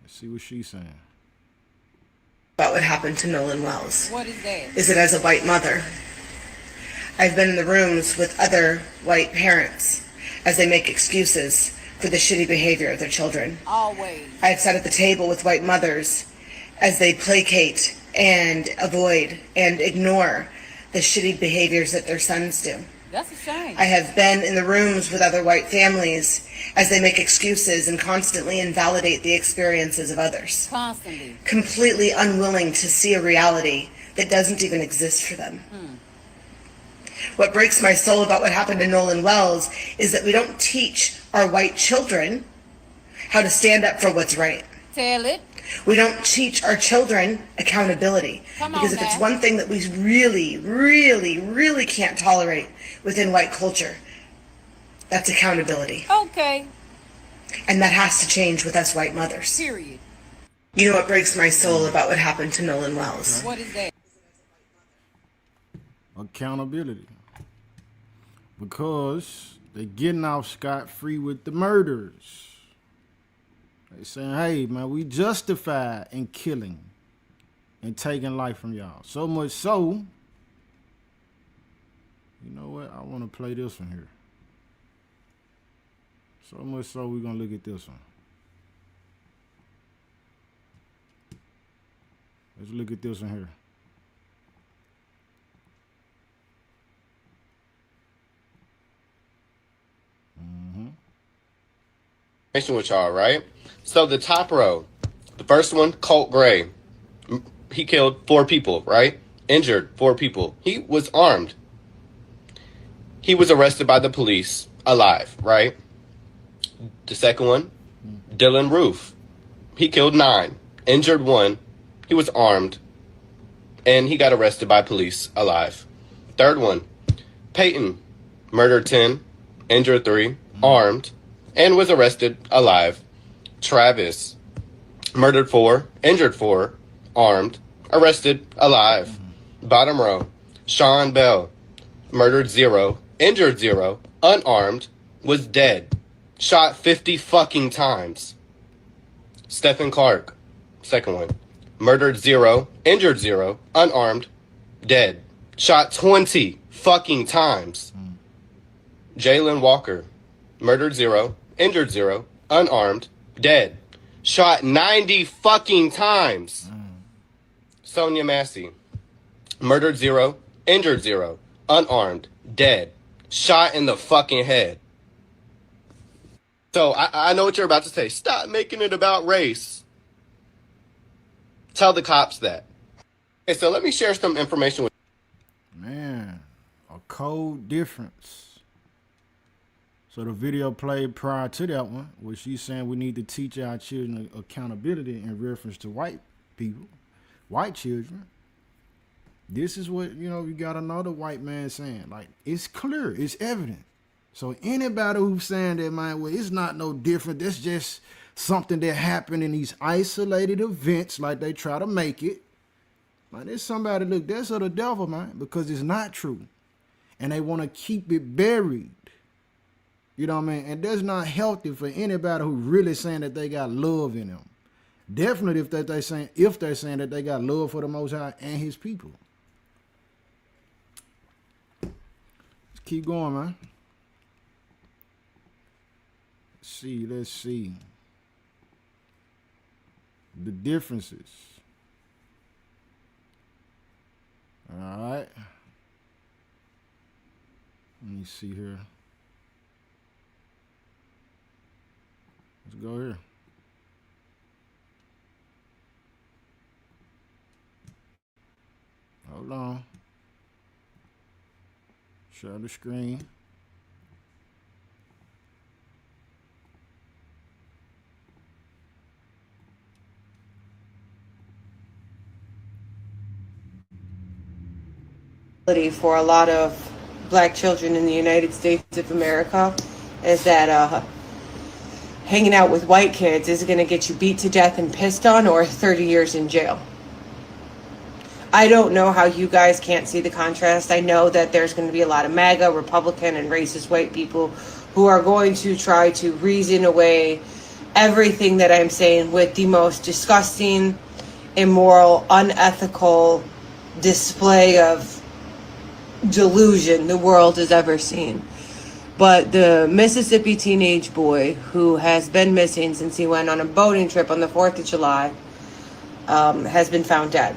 [SPEAKER 1] Let's see what she's saying.
[SPEAKER 10] About what happened to Nolan Wells.
[SPEAKER 11] What is that?
[SPEAKER 10] Is it as a white mother? I've been in the rooms with other white parents as they make excuses for the shitty behavior of their children.
[SPEAKER 11] Always.
[SPEAKER 10] I've sat at the table with white mothers as they placate and avoid and ignore the shitty behaviors that their sons do.
[SPEAKER 11] That's a shame.
[SPEAKER 10] I have been in the rooms with other white families as they make excuses and constantly invalidate the experiences of others.
[SPEAKER 11] Constantly.
[SPEAKER 10] Completely unwilling to see a reality that doesn't even exist for them. What breaks my soul about what happened to Nolan Wells is that we don't teach our white children how to stand up for what's right.
[SPEAKER 11] Tell it.
[SPEAKER 10] We don't teach our children accountability.
[SPEAKER 11] Come on
[SPEAKER 10] because if it's
[SPEAKER 11] now.
[SPEAKER 10] one thing that we really, really, really can't tolerate within white culture, that's accountability.
[SPEAKER 11] Okay.
[SPEAKER 10] And that has to change with us white mothers.
[SPEAKER 11] Period.
[SPEAKER 10] You know what breaks my soul about what happened to Nolan Wells?
[SPEAKER 11] What is that?
[SPEAKER 1] Accountability. Because they're getting off scot-free with the murders. They saying, hey, man, we justified in killing and taking life from y'all. So much so, you know what? I want to play this one here. So much so, we're going to look at this one. Let's look at this one here.
[SPEAKER 12] With y'all, right? So the top row, the first one, Colt Gray. He killed 4 people, right? Injured 4 people. He was armed. He was arrested by the police alive, right? The second one, Dylan Roof. He killed 9, injured 1. He was armed, and he got arrested by police alive. Third one, Peyton, murdered 10, injured 3, armed, and was arrested alive. Travis, murdered 4, injured 4, armed, arrested alive. Bottom row, Sean Bell, murdered 0, injured 0, unarmed, was dead, shot 50 fucking times. Stephen Clark, second one, murdered 0, injured 0, unarmed, dead, shot 20 fucking times. Jalen Walker, murdered 0, injured 0, unarmed, dead, shot 90 fucking times. Sonia Massey, murdered 0, injured 0, unarmed, dead, shot in the fucking head. So I know what you're about to say. Stop making it about race. Tell the cops that. Okay, so let me share some information with
[SPEAKER 1] you. Man, a cold difference. So the video played prior to that one, where she's saying we need to teach our children accountability in reference to white people, white children. This is what, you know, you got another white man saying. Like, it's clear, it's evident. So anybody who's saying that, man, well, it's not no different. That's just something that happened in these isolated events, like they try to make it. Man, there's somebody, look, that's of the devil, man, because it's not true. And they want to keep it buried. You know what I mean? And that's not healthy for anybody who really saying that they got love in them. Definitely if they're saying that they got love for the Most High and his people. Let's keep going, man. Let's see. The differences. All right. Let me see here. Let's go here. Hold on. Share the screen.
[SPEAKER 13] For a lot of black children in the United States of America is that hanging out with white kids is going to get you beat to death and pissed on or 30 years in jail. I don't know how you guys can't see the contrast. I know that there's going to be a lot of MAGA, Republican, and racist white people who are going to try to reason away everything that I'm saying with the most disgusting, immoral, unethical display of delusion the world has ever seen. But the Mississippi teenage boy who has been missing since he went on a boating trip on the 4th of July has been found dead.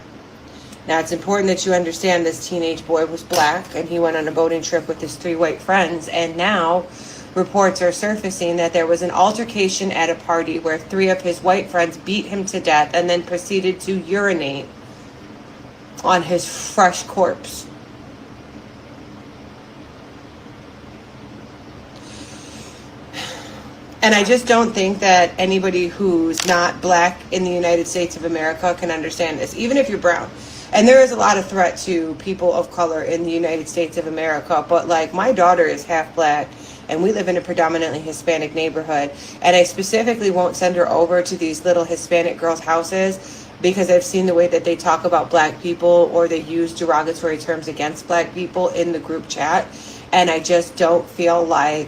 [SPEAKER 13] Now, it's important that you understand this teenage boy was black and he went on a boating trip with his 3 white friends. And now reports are surfacing that there was an altercation at a party where 3 of his white friends beat him to death and then proceeded to urinate on his fresh corpse. And I just don't think that anybody who's not black in the United States of America can understand this, even if you're brown. And there is a lot of threat to people of color in the United States of America. But like, my daughter is half black, and we live in a predominantly Hispanic neighborhood. And I specifically won't send her over to these little Hispanic girls' houses because I've seen the way that they talk about black people, or they use derogatory terms against black people in the group chat. And I just don't feel like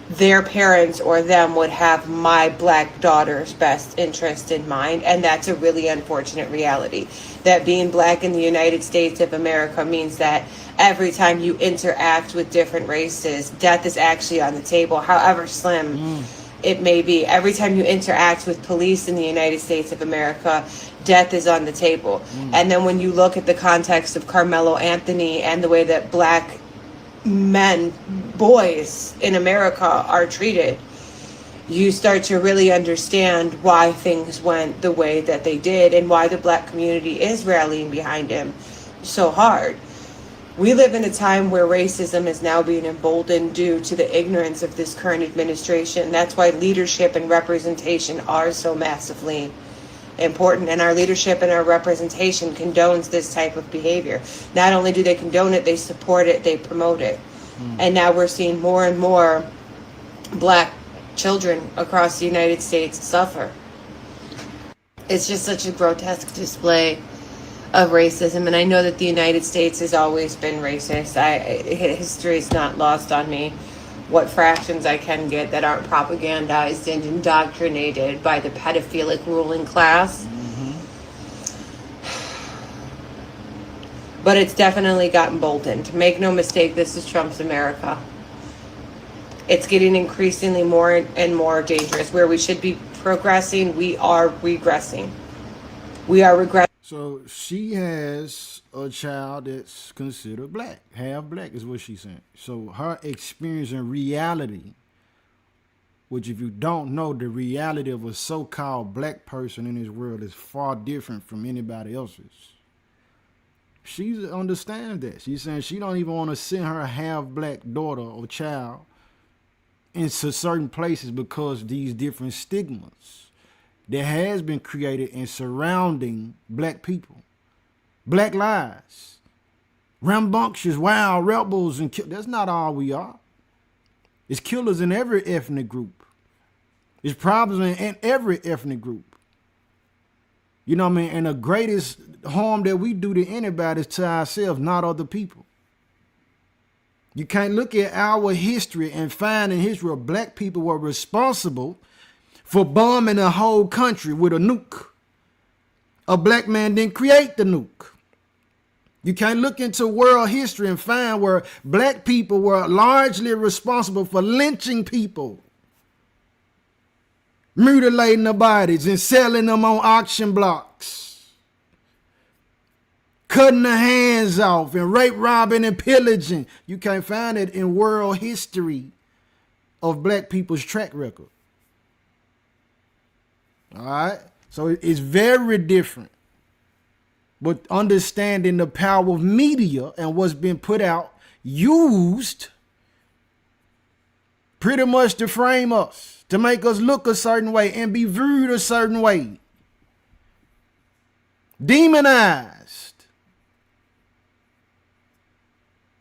[SPEAKER 13] their parents or them would have my black daughter's best interest in mind. And that's a really unfortunate reality, that being black in the United States of America means that every time you interact with different races, death is actually on the table, however slim it may be. Every time you interact with police in the United States of America, death is on the table. And then when you look at the context of Carmelo Anthony and the way that black men, boys in America are treated, you start to really understand why things went the way that they did, and why the black community is rallying behind him so hard. We live in a time where racism is now being emboldened due to the ignorance of this current administration. That's why leadership and representation are so massively important, and our leadership and our representation condones this type of behavior. Not only do they condone it, they support it, they promote it. And now we're seeing more and more black children across the United States suffer. It's just such a grotesque display of racism, and I know that the United States has always been racist. History is not lost on me. What fractions I can get that aren't propagandized and indoctrinated by the pedophilic ruling class. But it's definitely gotten emboldened. Make no mistake, this is Trump's America. It's getting increasingly more and more dangerous. Where we should be progressing, we are regressing. We are regressing.
[SPEAKER 1] So she has a child that's considered black, half black is what she's saying. So her experience in reality, which if you don't know, the reality of a so-called black person in this world is far different from anybody else's. She understands that. She's saying she don't even want to send her half black daughter or child into certain places because these different stigmas that has been created in surrounding black people. Black lives, rambunctious, wild rebels, and that's not all we are. It's killers in every ethnic group. It's problems in every ethnic group. You know what I mean? And the greatest harm that we do to anybody is to ourselves, not other people. You can't look at our history and find in history where black people were responsible for bombing a whole country with a nuke. A black man didn't create the nuke. You can't look into world history and find where black people were largely responsible for lynching people, mutilating their bodies and selling them on auction blocks, cutting their hands off and rape, robbing, and pillaging. You can't find it in world history of black people's track record. All right? So it's very different. But understanding the power of media and what's been put out, used pretty much to frame us, to make us look a certain way and be viewed a certain way. Demonized.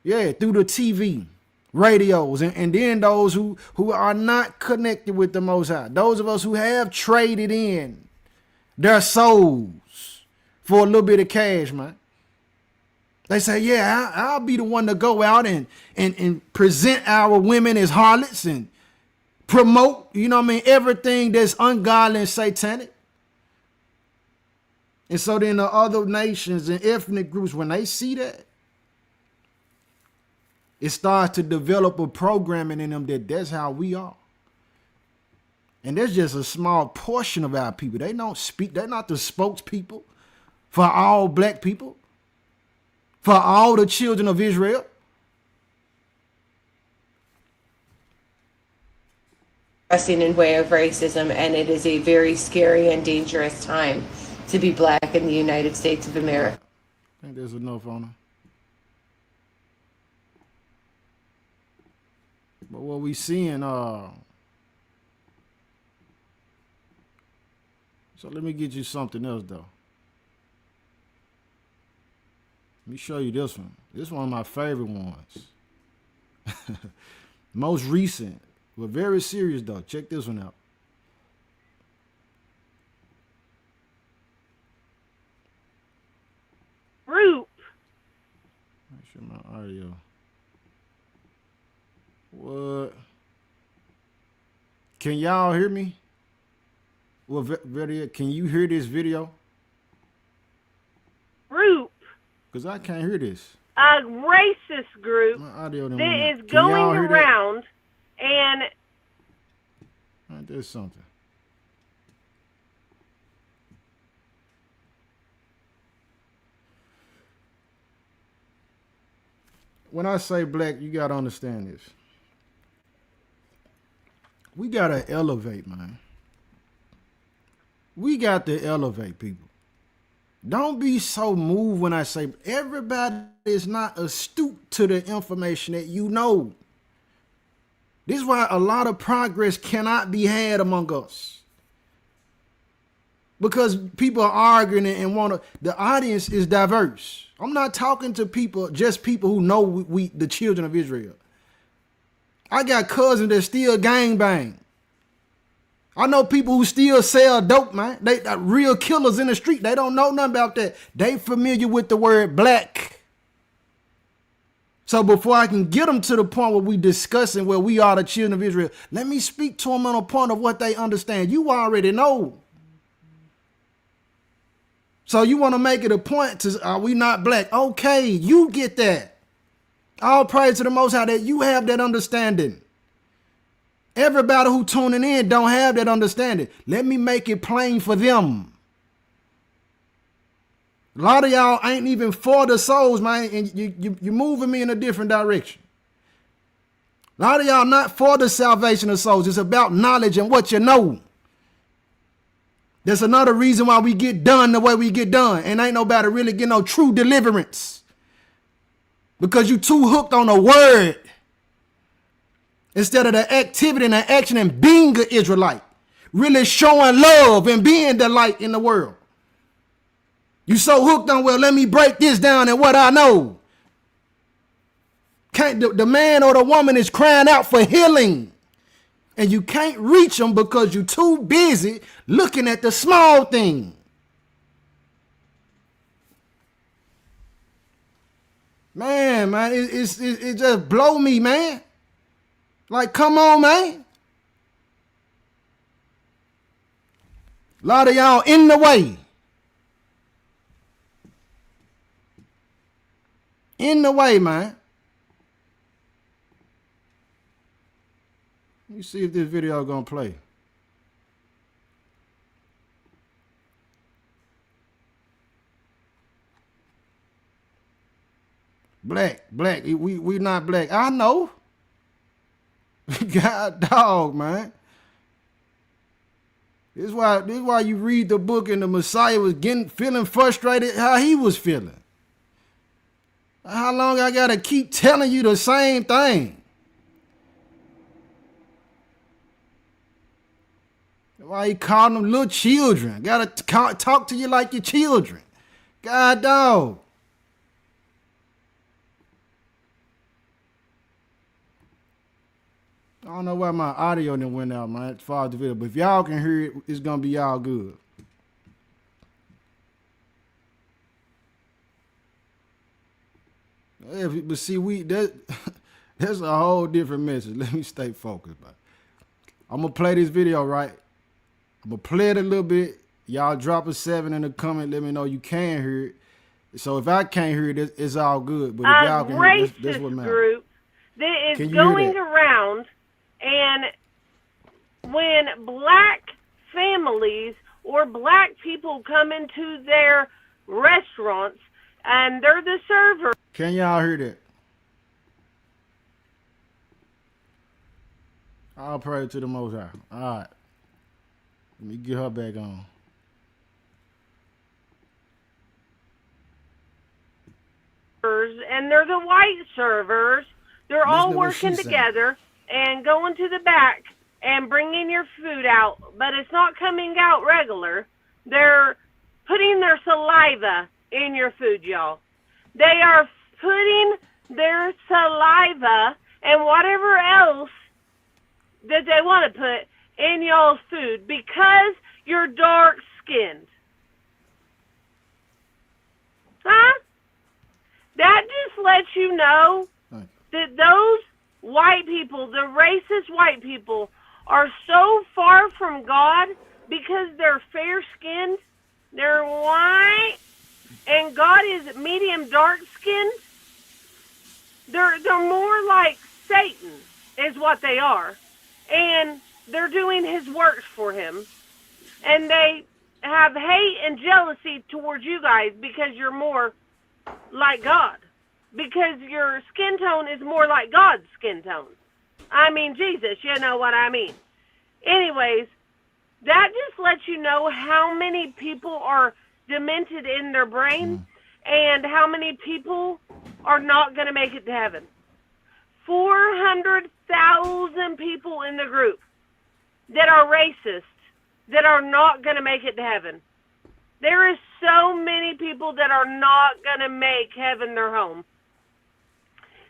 [SPEAKER 1] Yeah, through the TV, radios, and then those who are not connected with the Most High. Those of us who have traded in their souls for a little bit of cash, man. They say, yeah, I'll be the one to go out and present our women as harlots and promote, you know what I mean, everything that's ungodly and satanic. And so then the other nations and ethnic groups, when they see that, it starts to develop a programming in them that's how we are. And there's just a small portion of our people. They don't speak. They're not the spokespeople for all black people, for all the children of Israel.
[SPEAKER 13] In way of racism, and it is a very scary and dangerous time to be black in the United States of America.
[SPEAKER 1] I think there's enough on her. But what we seeing, so let me get you something else though. Let me show you this one. This is one of my favorite ones. Most recent, but very serious though. Check this one out.
[SPEAKER 11] Group.
[SPEAKER 1] Make sure my audio. What? Can y'all hear me? Well, video. Can you hear this video?
[SPEAKER 11] Group.
[SPEAKER 1] Cause I can't hear this.
[SPEAKER 11] A racist group
[SPEAKER 1] My audio done
[SPEAKER 11] that
[SPEAKER 1] went out.
[SPEAKER 11] is
[SPEAKER 1] Can y'all
[SPEAKER 11] going
[SPEAKER 1] hear that?
[SPEAKER 11] around and
[SPEAKER 1] There's something. When I say black, you gotta understand this. We gotta elevate, man. We got to elevate, people. Don't be so moved when I say everybody is not astute to the information that you know. This is why a lot of progress cannot be had among us. Because people are arguing and want to, the audience is diverse. I'm not talking to people, just people who know we the children of Israel. I got cousins that still gangbang. I know people who still sell dope, man. They are real killers in the street. They don't know nothing about that. They familiar with the word black. So before I can get them to the point where we discussing where we are the children of Israel, let me speak to them on a point of what they understand. You already know. So you want to make it a point to, are we not black? Okay, you get that. All praise to the Most High that you have that understanding. Everybody who tuning in don't have that understanding. Let me make it plain for them. A lot of y'all ain't even for the souls, man, and you're moving me in a different direction. A lot of y'all not for the salvation of souls. It's about knowledge and what you know. That's another reason why we get done the way we get done. And ain't nobody really get no true deliverance. Because you too hooked on a word. Instead of the activity and the action and being an Israelite. Really showing love and being the light in the world. You so hooked on, well, let me break this down and what I know. The man or the woman is crying out for healing. And you can't reach them because you're too busy looking at the small thing. Man, it just blow me, man. Like, come on, man. A lot of y'all in the way. In the way, man. Let me see if this video gonna play. Black, we not black. I know. God dog, man. This is why you read the book and the Messiah was feeling frustrated how he was feeling. How long I gotta keep telling you the same thing? Why he calling them little children? Gotta talk to you like your children. God dog. I don't know why my audio didn't went out, man, as far as the video. But if y'all can hear it, it's gonna be y'all good. Yeah, but see, that's a whole different message. Let me stay focused, man. I'm gonna play this video, right? I'm gonna play it a little bit. Y'all drop a 7 in the comment. Let me know you can hear it. So if I can't hear it, it's all good. But if y'all can hear it, that's what matters.
[SPEAKER 11] Group that is going around, and when black families or black people come into their restaurants and they're the server.
[SPEAKER 1] Can y'all hear that? I'll pray to the Most High. All right. Let me get her back on.
[SPEAKER 11] And they're the white servers. They're all working together and going to the back and bringing your food out, but it's not coming out regular. They're putting their saliva in your food, y'all. They are putting their saliva and whatever else that they want to put in y'all's food because you're dark-skinned. Huh? That just lets you know that those white people, the racist white people, are so far from God because they're fair-skinned, they're white, and God is medium dark-skinned. They're more like Satan is what they are. And they're doing his works for him. And they have hate and jealousy towards you guys because you're more like God. Because your skin tone is more like God's skin tone. I mean, Jesus, you know what I mean. Anyways, that just lets you know how many people are demented in their brain and how many people are not going to make it to heaven. 400,000 people in the group that are racist that are not going to make it to heaven. There is so many people that are not going to make heaven their home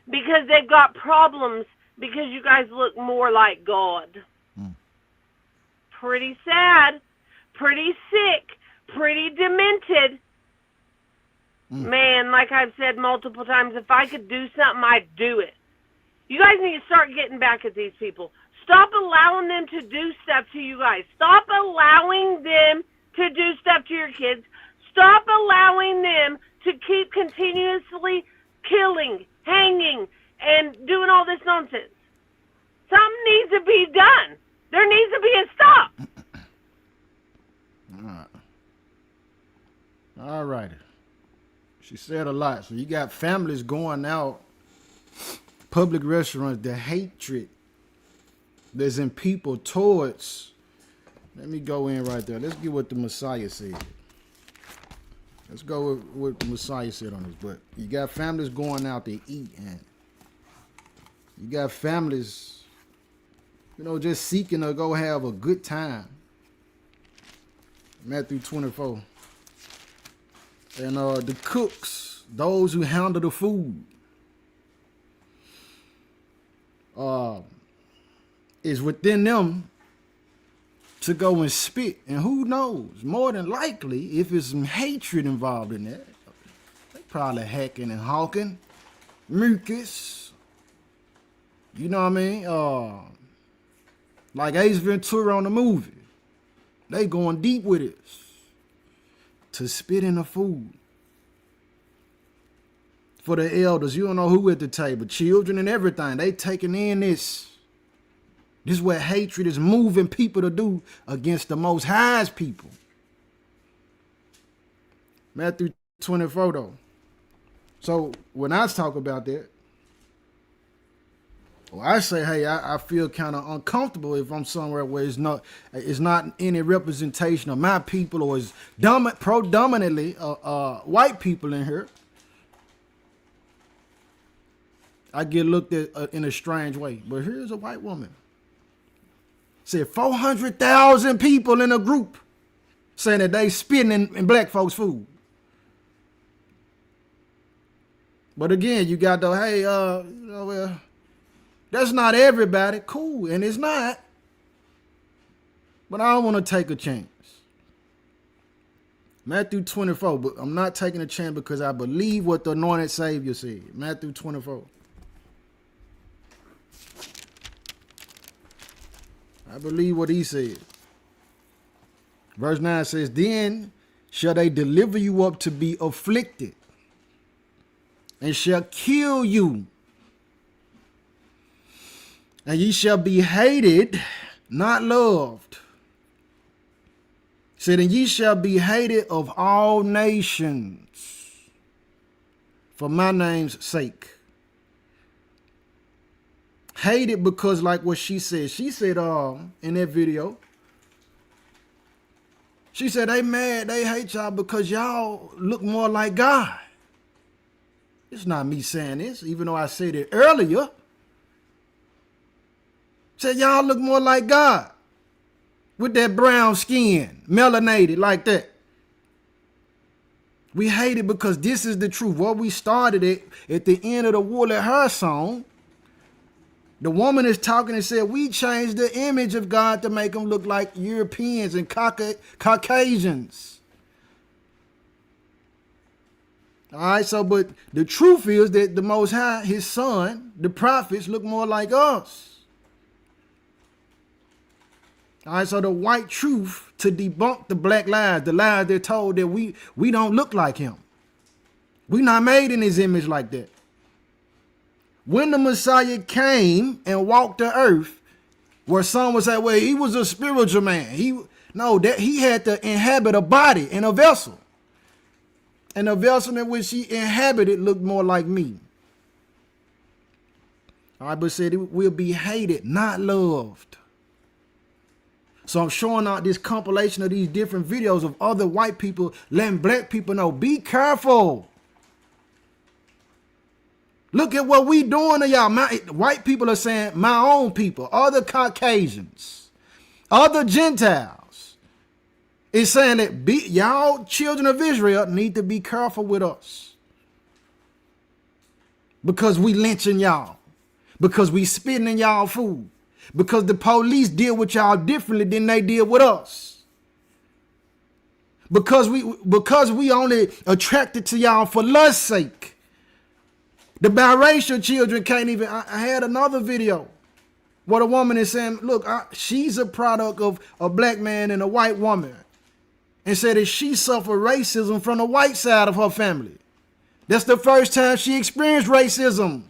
[SPEAKER 11] because they've got problems because you guys look more like God. Pretty sad, pretty sick, pretty demented. Man, like I've said multiple times, if I could do something, I'd do it. You guys need to start getting back at these people. Stop allowing them to do stuff to you guys. Stop allowing them to do stuff to your kids. Stop allowing them to keep continuously killing, hanging, and doing all this nonsense. Something needs to be done. There needs to be a stop.
[SPEAKER 1] All righty. She said a lot. So you got families going out, public restaurants, the hatred that's in people towards. Let me go in right there. Let's get what the Messiah said. Let's go with what the Messiah said on this. But you got families going out to eat, and you got families, just seeking to go have a good time. Matthew 24. And the cooks, those who handle the food, is within them to go and spit. And who knows? More than likely, if there's some hatred involved in that, they probably hacking and hawking, mucus. You know what I mean? Like Ace Ventura on the movie. They going deep with it. To spit in the food. For the elders, you don't know who at the table, children and everything. They taking in this. This is what hatred is moving people to do against the Most High's people. Matthew 24 though. So when I talk about that, well, I say, hey, I feel kind of uncomfortable if I'm somewhere where it's not any representation of my people or is predominantly white people in here. I get looked at in a strange way. But here's a white woman. Said 400,000 people in a group saying that they spitting in black folks' food. But again, you got the, hey, well, that's not everybody. Cool, and it's not. But I don't want to take a chance. Matthew 24, but I'm not taking a chance because I believe what the anointed Savior said. Matthew 24. I believe what he said. Verse 9 says, then shall they deliver you up to be afflicted, and shall kill you. And ye shall be hated, not loved. Said, and ye shall be hated of all nations for my name's sake. Hated because, like what she said in that video, she said they mad, they hate y'all because y'all look more like God. It's not me saying this, even though I said it earlier. Said y'all look more like God with that brown skin, melanated like that. We hate it because this is the truth. What we started at the end of the Wool at Her song, the woman is talking and said, we changed the image of God to make them look like Europeans and Caucasians. All right, so, but the truth is that the Most High, his son, the prophets, look more like us. All right, so the white truth to debunk the black lies, the lies they're told that we don't look like him. We not made in his image like that. When the Messiah came and walked the earth, where some would say, well, he was a spiritual man. He had to inhabit a body in a vessel. And the vessel in which he inhabited looked more like me. All right, but said it will be hated, not loved. So I'm showing out this compilation of these different videos of other white people letting black people know, be careful. Look at what we doing to y'all. White people are saying my own people, other Caucasians, other Gentiles. It's saying that y'all children of Israel need to be careful with us. Because we lynching y'all. Because we spitting in y'all food. Because the police deal with y'all differently than they deal with us. Because we only attracted to y'all for lust's sake. The biracial children can't even. I had another video where a woman is saying, look, she's a product of a black man and a white woman. And said that she suffered racism from the white side of her family. That's the first time she experienced racism.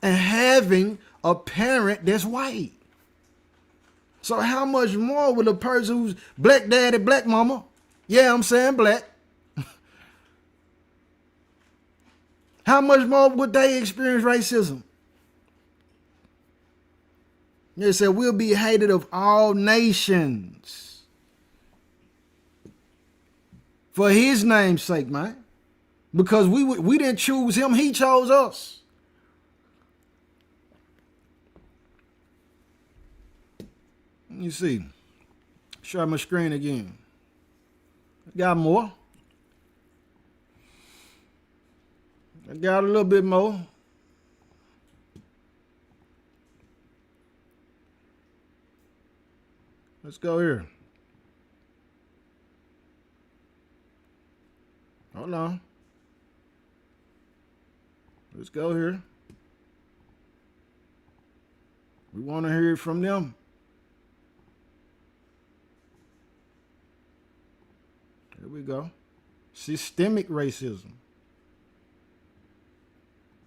[SPEAKER 1] And having a parent that's white. So how much more will a person who's black daddy, black mama? Yeah, I'm saying black. How much more would they experience racism? They said we'll be hated of all nations. For his name's sake, man. Because we didn't choose him, he chose us. Let me see. Share my screen again. Got more. I got a little bit more. Let's go here. Hold on. Let's go here. We want to hear it from them. Here we go. Systemic racism.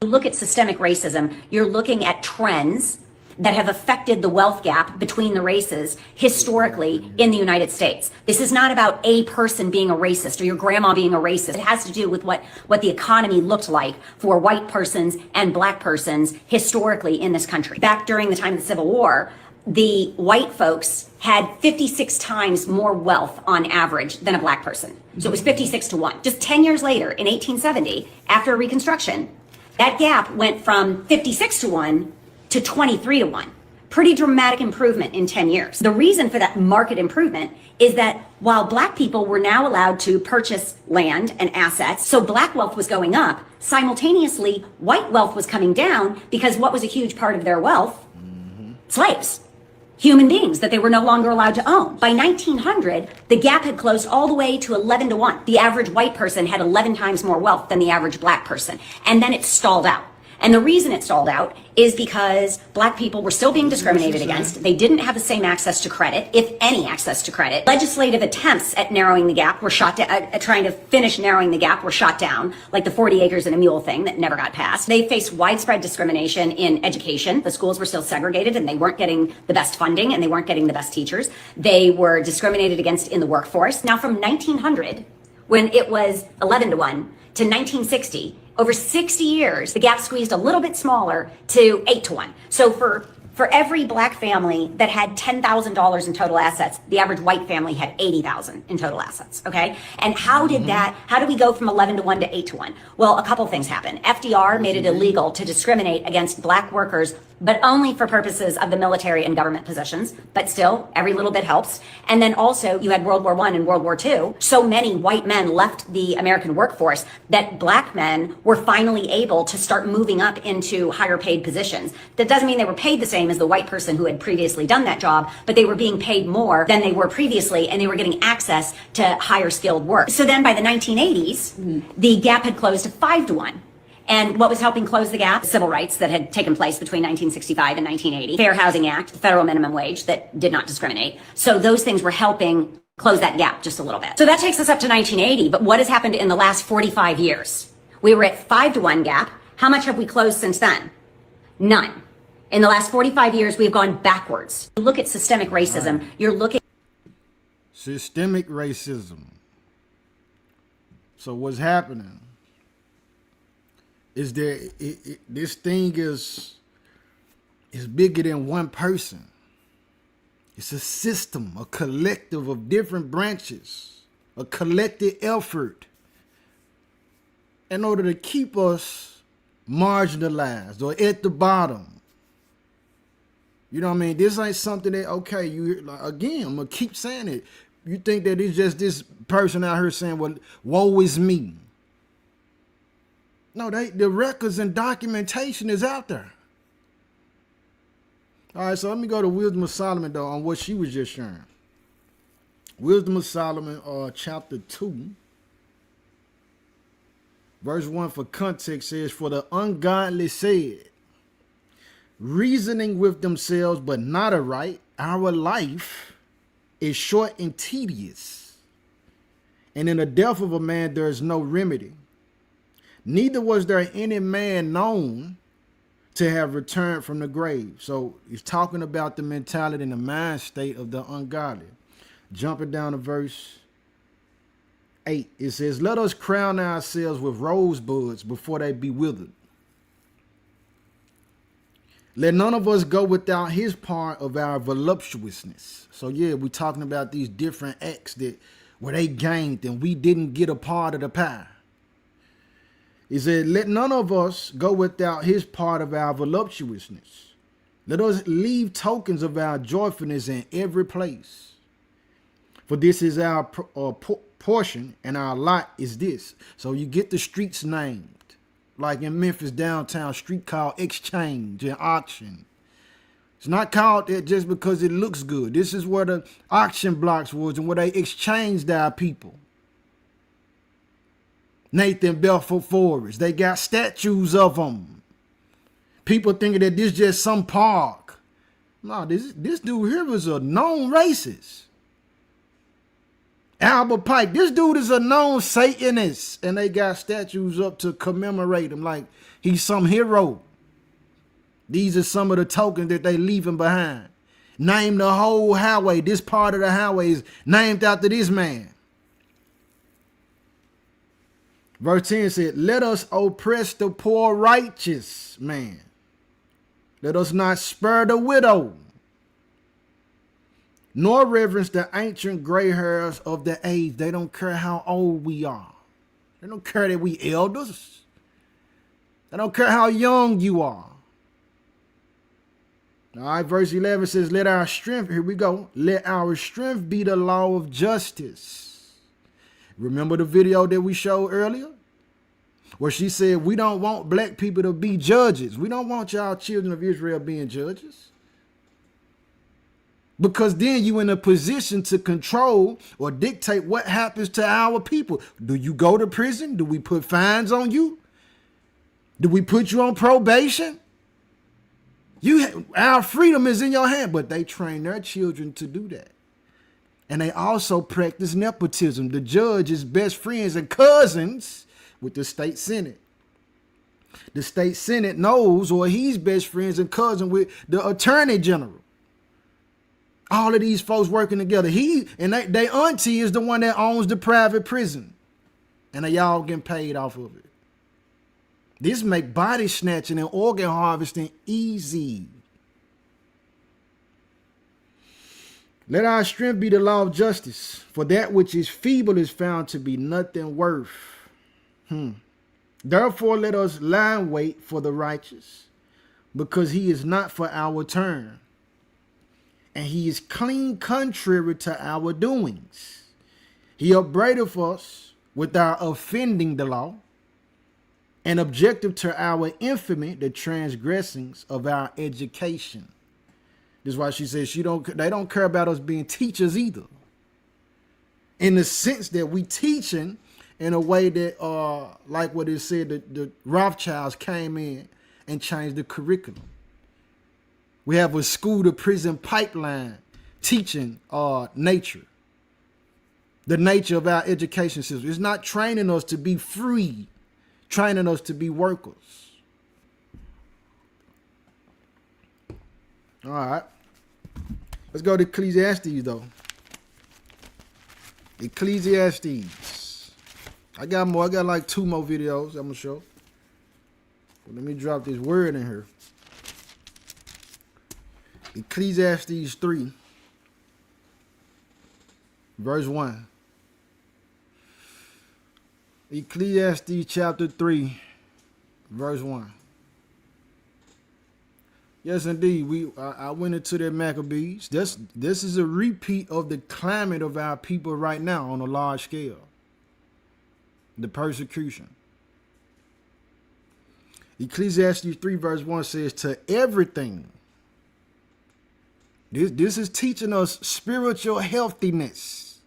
[SPEAKER 14] Look at systemic racism, you're looking at trends that have affected the wealth gap between the races historically in the United States. This is not about a person being a racist or your grandma being a racist. It has to do with what the economy looked like for white persons and black persons historically in this country. Back during the time of the Civil War, the white folks had 56 times more wealth on average than a black person. So it was 56 to 1. Just 10 years later, in 1870, after Reconstruction, that gap went from 56 to 1 to 23 to 1. Pretty dramatic improvement in 10 years. The reason for that market improvement is that while black people were now allowed to purchase land and assets, so black wealth was going up, simultaneously white wealth was coming down because what was a huge part of their wealth? Slaves. Human beings that they were no longer allowed to own. By 1900, the gap had closed all the way to 11 to 1. The average white person had 11 times more wealth than the average black person. And then it stalled out. And the reason it stalled out is because black people were still being discriminated against. They didn't have the same access to credit, if any access to credit. Legislative attempts at narrowing the gap were shot down, trying to finish narrowing the gap were shot down, like the 40 acres and a mule thing that never got passed. They faced widespread discrimination in education. The schools were still segregated and they weren't getting the best funding and they weren't getting the best teachers. They were discriminated against in the workforce. Now from 1900, when it was 11 to 1, to 1960, over 60 years, the gap squeezed a little bit smaller to 8 to 1. So for every black family that had $10,000 in total assets, the average white family had $80,000 in total assets, okay? And how did we go from 11 to 1 to 8 to 1? Well, a couple things happened. FDR made it illegal to discriminate against black workers but only for purposes of the military and government positions. But still, every little bit helps. And then also, you had World War I and World War II. So many white men left the American workforce that black men were finally able to start moving up into higher paid positions. That doesn't mean they were paid the same as the white person who had previously done that job, but they were being paid more than they were previously, and they were getting access to higher skilled work. So then by the 1980s, the gap had closed to 5-1. And what was helping close the gap? Civil rights that had taken place between 1965 and 1980. Fair Housing Act, the federal minimum wage that did not discriminate. So those things were helping close that gap just a little bit. So that takes us up to 1980. But what has happened in the last 45 years? We were at 5-1 gap. How much have we closed since then? None. In the last 45 years, we've gone backwards. Look at systemic racism. Right. You're looking.
[SPEAKER 1] Systemic racism. So what's happening is that this thing is bigger than one person. It's a system, a collective of different branches, a collective effort in order to keep us marginalized or at the bottom. You know what I mean? This ain't something that, okay, you, like, again, I'm going to keep saying it. You think that it's just this person out here saying, well, woe is me. No, the records and documentation is out there. All right, so let me go to Wisdom of Solomon, though, on what she was just sharing. Wisdom of Solomon, chapter 2, verse 1 for context says, for the ungodly said, reasoning with themselves, but not aright, our life is short and tedious, and in the death of a man there is no remedy. Neither was there any man known to have returned from the grave. So he's talking about the mentality and the mind state of the ungodly. Jumping down to verse 8, it says, let us crown ourselves with rosebuds before they be withered. Let none of us go without his part of our voluptuousness. So yeah, we're talking about these different acts that where they gained and we didn't get a part of the pie. He said, let none of us go without his part of our voluptuousness. Let us leave tokens of our joyfulness in every place. For this is our portion, and our lot is this. So you get the streets named. Like in Memphis downtown, street called Exchange and Auction. It's not called that just because it looks good. This is where the auction blocks was and where they exchanged our people. Nathan Belfort Forest. They got statues of them. People thinking that this just some park. No, this dude here was a known racist. Albert Pike, this dude is a known Satanist. And they got statues up to commemorate him like he's some hero. These are some of the tokens that they leaving behind. Name the whole highway. This part of the highway is named after this man. Verse 10 said, let us oppress the poor righteous man. Let us not spare the widow, nor reverence the ancient gray hairs of the age. They don't care how old we are. They don't care that we elders. They don't care how young you are. All right, verse 11 says, let our strength, here we go, let our strength be the law of justice. Remember the video that we showed earlier? Where she said, we don't want black people to be judges. We don't want y'all children of Israel being judges. Because then you in a position to control or dictate what happens to our people. Do you go to prison? Do we put fines on you? Do we put you on probation? Our freedom is in your hand, but they train their children to do that. And they also practice nepotism. The judge is best friends and cousins with the state senate. The state senate knows, or he's best friends and cousin with the attorney general. All of these folks working together. They auntie is the one that owns the private prison. And they all getting paid off of it. This make body snatching and organ harvesting easy. Let our strength be the law of justice, for that which is feeble is found to be nothing worth. Therefore let us lie in wait for the righteous, because he is not for our turn, and he is clean contrary to our doings. He upbraideth us with our offending the law, and objective to our infamy, the transgressings of our education. This is why she says they don't care about us being teachers either. In the sense that we teaching in a way that, like what it said, the Rothschilds came in and changed the curriculum. We have a school to prison pipeline teaching nature. The nature of our education system. It's not training us to be free, training us to be workers. All right. Let's go to Ecclesiastes, though. Ecclesiastes. I got more. I got like 2 more videos I'm going to show. But let me drop this word in here. Ecclesiastes 3, verse 1. Ecclesiastes chapter 3, verse 1. Yes, indeed. I went into the Maccabees. This is a repeat of the climate of our people right now on a large scale. The persecution. Ecclesiastes 3, verse 1 says, to everything. This is teaching us spiritual healthiness.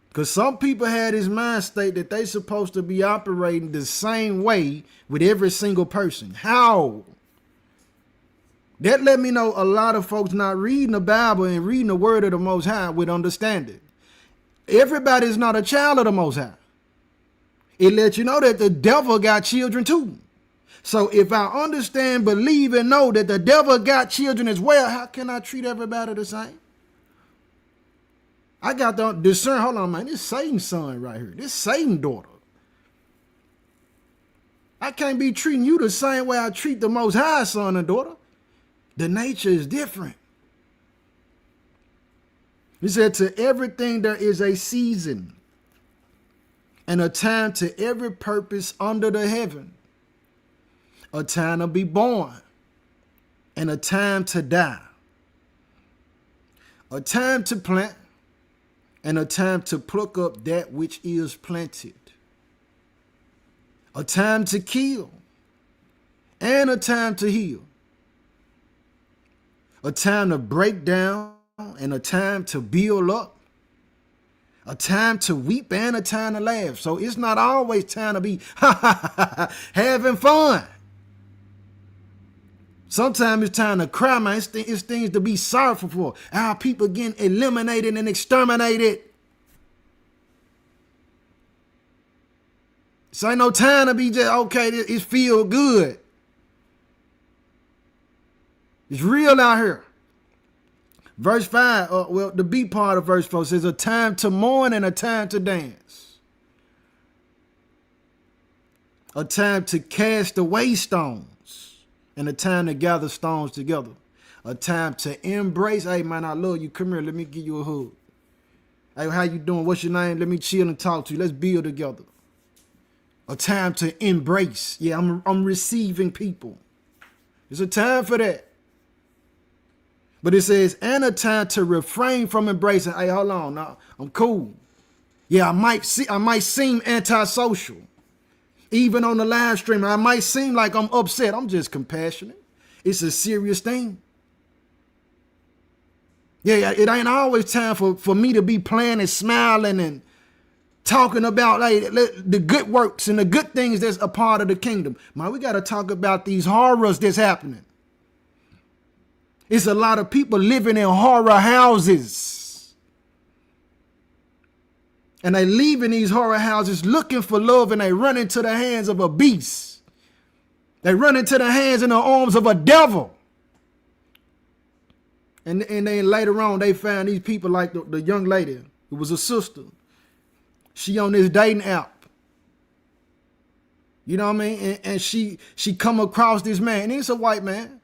[SPEAKER 1] Because some people had this mind state that they supposed to be operating the same way with every single person. How? That let me know a lot of folks not reading the Bible and reading the word of the Most High with understanding. Everybody is not a child of the Most High. It lets you know that the devil got children too. So if I understand, believe, and know that the devil got children as well, how can I treat everybody the same? I got to discern, hold on, man, this Satan's son right here. This Satan's daughter. I can't be treating you the same way I treat the Most High son and daughter. The nature is different. He said, to everything there is a season and a time to every purpose under the heaven. A time to be born and a time to die. A time to plant and a time to pluck up that which is planted. A time to kill and a time to heal. A time to break down and a time to build up. A time to weep and a time to laugh. So it's not always time to be having fun. Sometimes it's time to cry, man. It's things to be sorrowful for. Our people getting eliminated and exterminated. So ain't no time to be just, okay, it feel good. It's real out here. Verse 5, well, the B part of verse 4 says, a time to mourn and a time to dance. A time to cast away stones. And a time to gather stones together. A time to embrace. Hey, man, I love you. Come here. Let me give you a hug. Hey, how you doing? What's your name? Let me chill and talk to you. Let's build together. A time to embrace. Yeah, I'm receiving people. There's a time for that. But it says, and a time to refrain from embracing. Hey, hold on. Now, I'm cool. Yeah, I might seem antisocial. Even on the live stream, I might seem like I'm upset. I'm just compassionate. It's a serious thing. Yeah, it ain't always time for me to be playing and smiling and talking about the good works and the good things that's a part of the kingdom. Man, we got to talk about these horrors that's happening. It's a lot of people living in horror houses. And they leave in these horror houses looking for love, and they run into the hands of a beast. They run into the hands and the arms of a devil. And then later on, they found these people like the young lady who was a sister. She on this dating app. You know what I mean? And she come across this man, and he's a white man.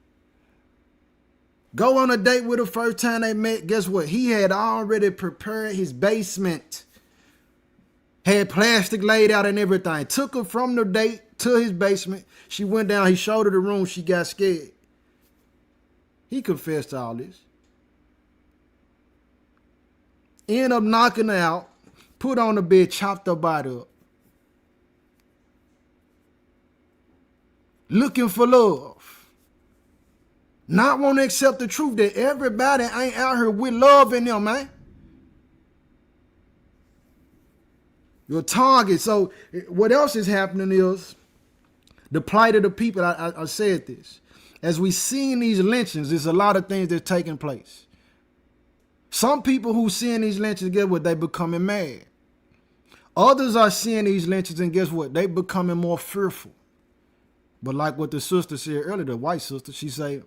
[SPEAKER 1] Go on a date with her first time they met. Guess what? He had already prepared his basement. Had plastic laid out and everything. Took her from the date to his basement. She went down. He showed her the room. She got scared. He confessed to all this. End up knocking her out. Put on the bed, chopped her body up. Looking for love. Not want to accept the truth that everybody ain't out here with love in them, man. Your target. So what else is happening is the plight of the people. I said this. As we see in these lynchings, there's a lot of things that's taking place. Some people who seeing these lynchings, guess what? They becoming mad. Others are seeing these lynchings and guess what? They becoming more fearful. But like what the sister said earlier, the white sister, she said,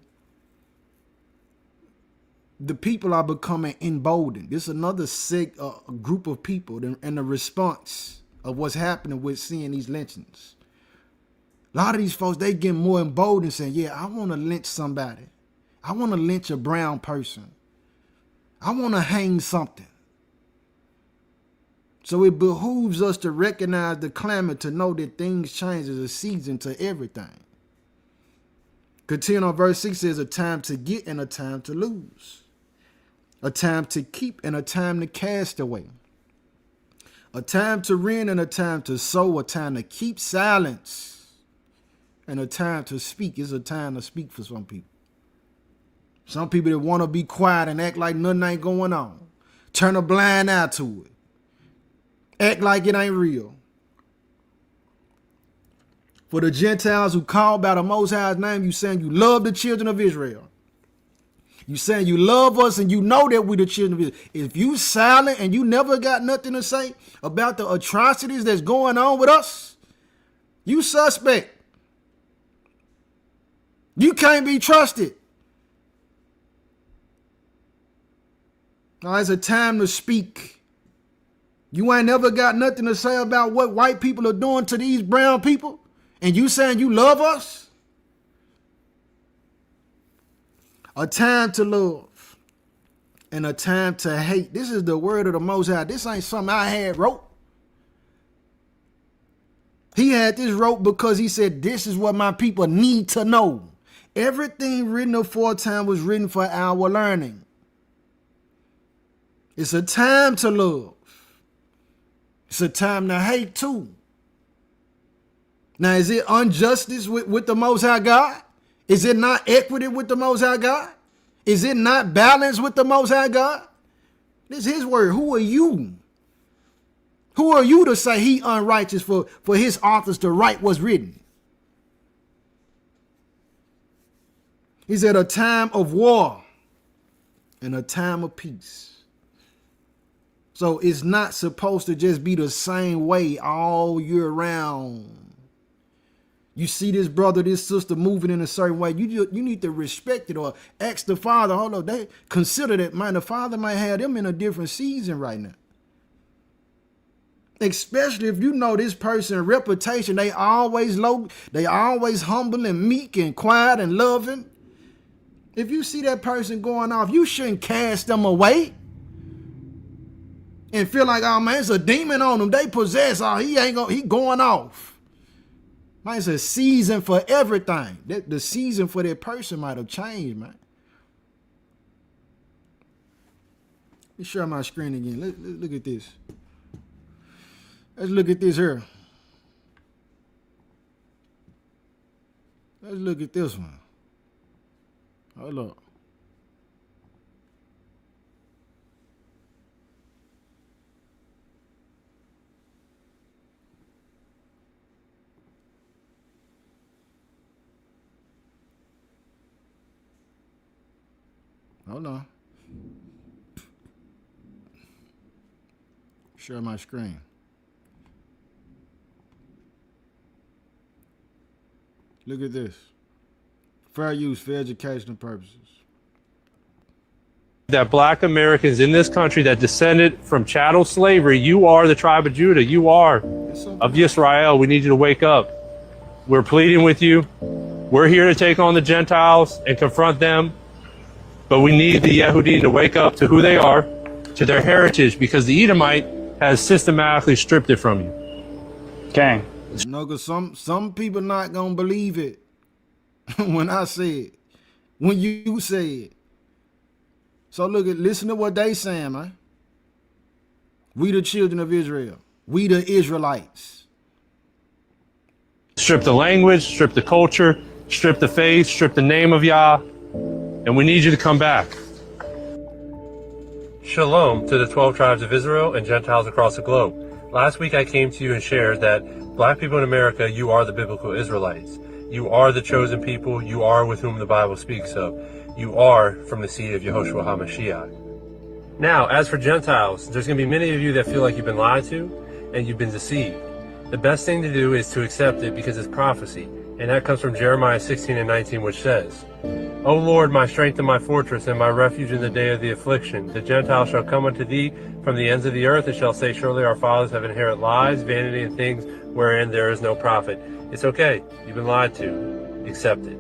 [SPEAKER 1] the people are becoming emboldened. This is another group of people and the response of what's happening with seeing these lynchings. A lot of these folks, they get more emboldened saying, yeah, I want to lynch somebody. I want to lynch a brown person. I want to hang something. So it behooves us to recognize the clamor, to know that things change. There's a season to everything. Continue on verse 6 says, a time to get and a time to lose. A time to keep and a time to cast away. A time to rend and a time to sow. A time to keep silence. And a time to speak. Is a time to speak for some people. Some people that want to be quiet and act like nothing ain't going on. Turn a blind eye to it. Act like it ain't real. For the Gentiles who call by the Most High's name, you saying you love the children of Israel. You saying you love us and you know that we the children of Israel. If you silent and you never got nothing to say about the atrocities that's going on with us, you suspect. You can't be trusted. Now, it's a time to speak. You ain't never got nothing to say about what white people are doing to these brown people, and you saying you love us? A time to love and a time to hate. This is the word of the Most High. This ain't something I had wrote. He had this wrote because he said, this is what my people need to know. Everything written aforetime was written for our learning. It's a time to love. It's a time to hate too. Now, is it injustice with the Most High God? Is it not equity with the Most High God? Is it not balance with the Most High God? This is his word. Who are you? Who are you to say he unrighteous for his authors to write what's written? He's at a time of war and a time of peace. So it's not supposed to just be the same way all year round. You see this brother, this sister moving in a certain way, you need to respect it or ask the father, hold on, they consider that, man, the father might have them in a different season right now. Especially if you know this person's reputation, they always low, they always humble and meek and quiet and loving. If you see that person going off, you shouldn't cast them away and feel like, oh man, it's a demon on them. They possess. Oh, he going off. Man, it's a season for everything. The season for that person might have changed, man. Let me share my screen again. Let's look at this. Let's look at this here. Let's look at this one. Hold up. Hold on. Share my screen. Look at this. Fair use for educational purposes.
[SPEAKER 15] That black Americans in this country that descended from chattel slavery, you are the tribe of Judah. You are of Israel. We need you to wake up. We're pleading with you. We're here to take on the Gentiles and confront them. But we need the Yehudim to wake up to who they are, to their heritage, because the Edomite has systematically stripped it from you.
[SPEAKER 16] Gang,
[SPEAKER 1] No, cause some people not gonna believe it when I say it, when you say it. So listen to what they saying, man. We the children of Israel. We the Israelites.
[SPEAKER 15] Strip the language, strip the culture, strip the faith, strip the name of Yah, and we need you to come back. Shalom to the 12 tribes of Israel and Gentiles across the globe. Last week I came to you and shared that black people in America, you are the biblical Israelites. You are the chosen people. You are with whom the Bible speaks of. You are from the seed of Yehoshua HaMashiach. Now, as for Gentiles, there's going to be many of you that feel like you've been lied to and you've been deceived. The best thing to do is to accept it because it's prophecy. And that comes from Jeremiah 16:19, which says, O Lord, my strength and my fortress and my refuge in the day of the affliction. The Gentiles shall come unto thee from the ends of the earth and shall say, surely our fathers have inherited lies, vanity, and things wherein there is no profit. It's okay. You've been lied to. Accept it.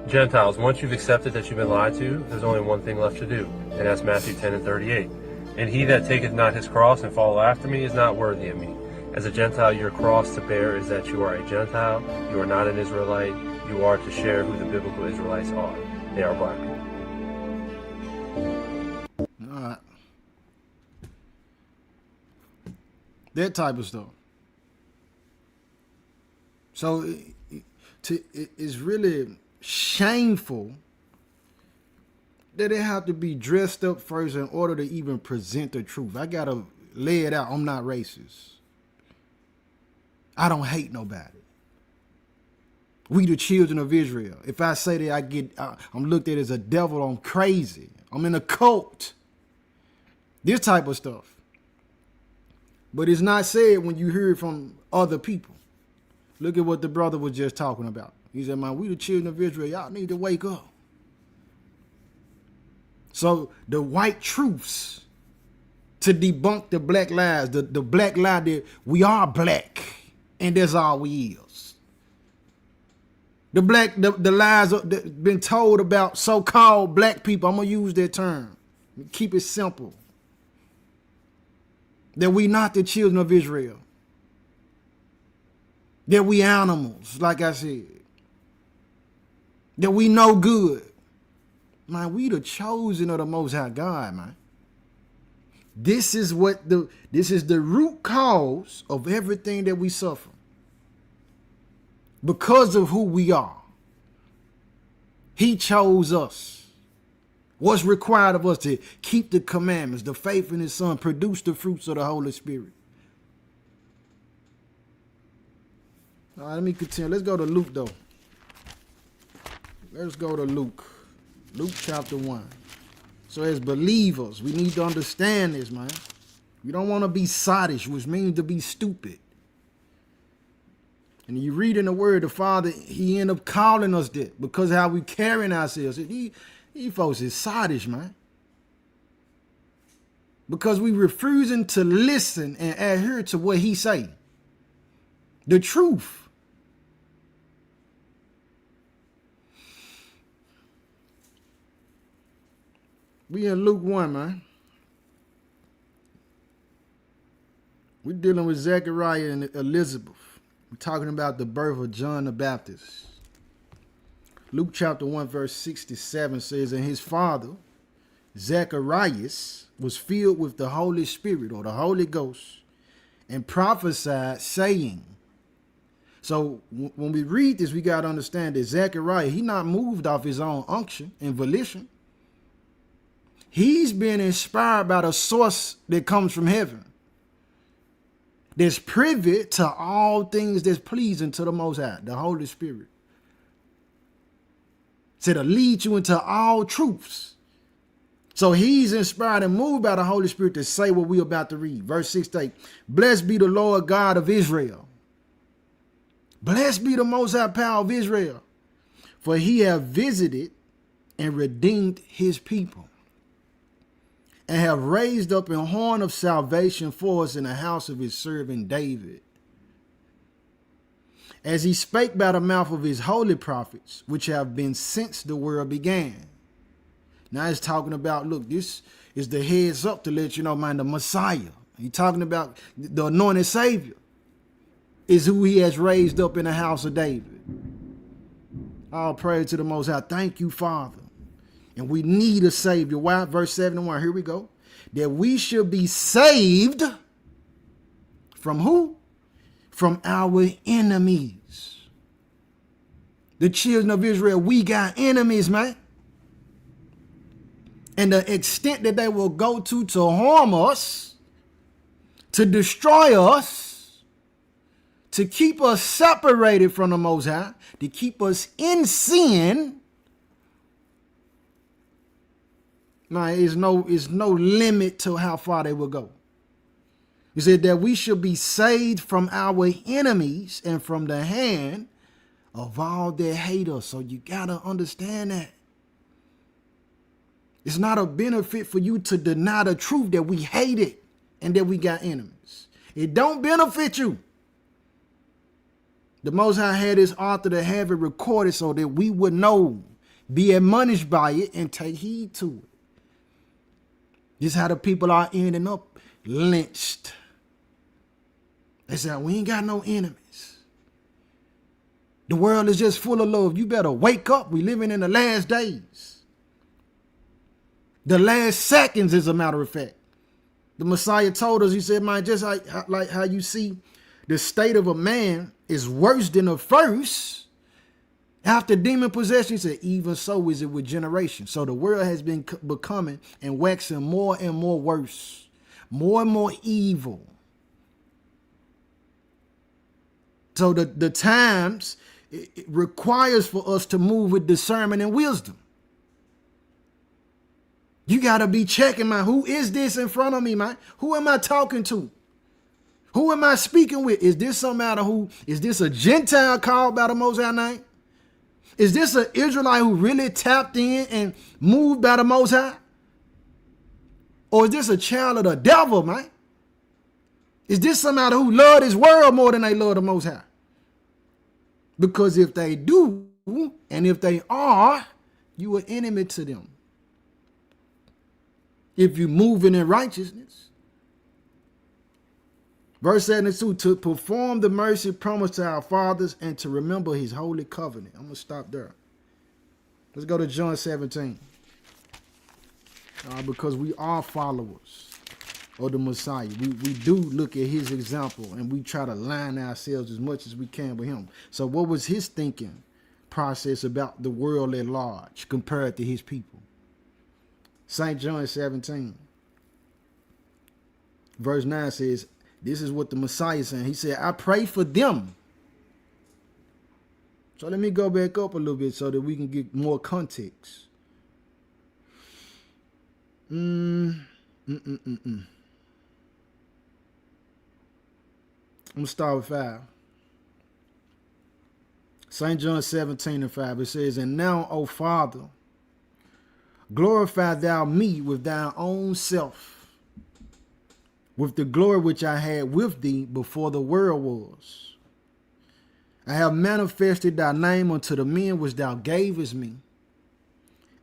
[SPEAKER 15] Gentiles, once you've accepted that you've been lied to, there's only one thing left to do, and that's Matthew 10:38. And he that taketh not his cross and follow after me is not worthy of me. As a Gentile, your cross to bear is that you are a Gentile, you are not an Israelite, you are to share who the biblical Israelites are. They are black people.
[SPEAKER 1] All right. That type of stuff. So it's really shameful that they have to be dressed up first in order to even present the truth. I got to lay it out. I'm not racist. I don't hate nobody. We the children of Israel. If I say that I'm looked at as a devil, I'm crazy. I'm in a cult. This type of stuff. But it's not said when you hear it from other people. Look at what the brother was just talking about. He said, man, we the children of Israel. Y'all need to wake up. So the white truths to debunk the black lies, the black lie that we are black and that's all we is. The lies that been told about so-called black people. I'm going to use that term. Keep it simple. That we not the children of Israel. That we animals, like I said. That we no good. Man, we the chosen of the Most High God, man. This is the root cause of everything that we suffer. Because of who we are. He chose us. What's required of us to keep the commandments, the faith in his son, produce the fruits of the Holy Spirit. All right, let me continue. Let's go to Luke, though. Let's go to Luke. Luke chapter 1. So as believers, we need to understand this, man. We don't want to be sottish, which means to be stupid. And you read in the word, the Father, he ended up calling us that because of how we carrying ourselves. These folks is sottish, man. Because we refusing to listen and adhere to what he say. The truth. We in Luke 1, man. We're dealing with Zechariah and Elizabeth. We're talking about the birth of John the Baptist. Luke chapter 1 verse 67 says, and his father, Zacharias, was filled with the Holy Spirit or the Holy Ghost and prophesied saying. So when we read this, we got to understand that Zechariah, he not moved off his own unction and volition. He's been inspired by the source that comes from heaven. That's privy to all things that's pleasing to the Most High, the Holy Spirit. So to lead you into all truths. So he's inspired and moved by the Holy Spirit to say what we're about to read. Verse 68, blessed be the Lord God of Israel. Blessed be the Most High power of Israel. For he hath visited and redeemed his people. And have raised up an horn of salvation for us in the house of his servant David. As he spake by the mouth of his holy prophets, which have been since the world began. Now he's talking about, look, this is the heads up to let you know, man, the Messiah. He's talking about the anointed Savior. is who he has raised up in the house of David. All praise to the Most High. Thank you, Father. And we need a Savior. Why? Verse 71. Here we go. That we should be saved from who? From our enemies. The children of Israel, we got enemies, man. And the extent that they will go to harm us, to destroy us, to keep us separated from the Most High, to keep us in sin. Now, there's no limit to how far they will go. He said that we should be saved from our enemies and from the hand of all that hate us. So you got to understand that. It's not a benefit for you to deny the truth that we hate it and that we got enemies. It don't benefit you. The Most High had his author to have it recorded so that we would know, be admonished by it, and take heed to it. This is how the people are ending up lynched. They say, we ain't got no enemies. The world is just full of love. You better wake up. We living in the last days. The last seconds, as a matter of fact. The Messiah told us, he said, man, just like how you see the state of a man is worse than the first. After demon possession, he said, even so is it with generations. So the world has been becoming and waxing more and more worse, more and more evil. So the times, it requires for us to move with discernment and wisdom. You got to be checking, man, who is this in front of me, man? Who am I talking to? Who am I speaking with? Is this somebody who, is this a Gentile called by the Most High name? Is this an Israelite who really tapped in and moved by the Most High? Or is this a child of the devil, man? Is this somebody who loved his world more than they love the Most High? Because if they do, and if they are, you are enemy to them. If you're moving in righteousness. Verse 72, to perform the mercy promised to our fathers and to remember his holy covenant. I'm going to stop there. Let's go to John 17. Because we are followers of the Messiah. We do look at his example and we try to line ourselves as much as we can with him. So what was his thinking process about the world at large compared to his people? St. John 17. Verse 9 says, this is what the Messiah is saying. He said, I pray for them. So let me go back up a little bit so that we can get more context. I'm going to start with 5. St. John 17 and 5. It says, and now, O Father, glorify thou me with thy own self, with the glory which I had with thee before the world was. I have manifested thy name unto the men which thou gavest me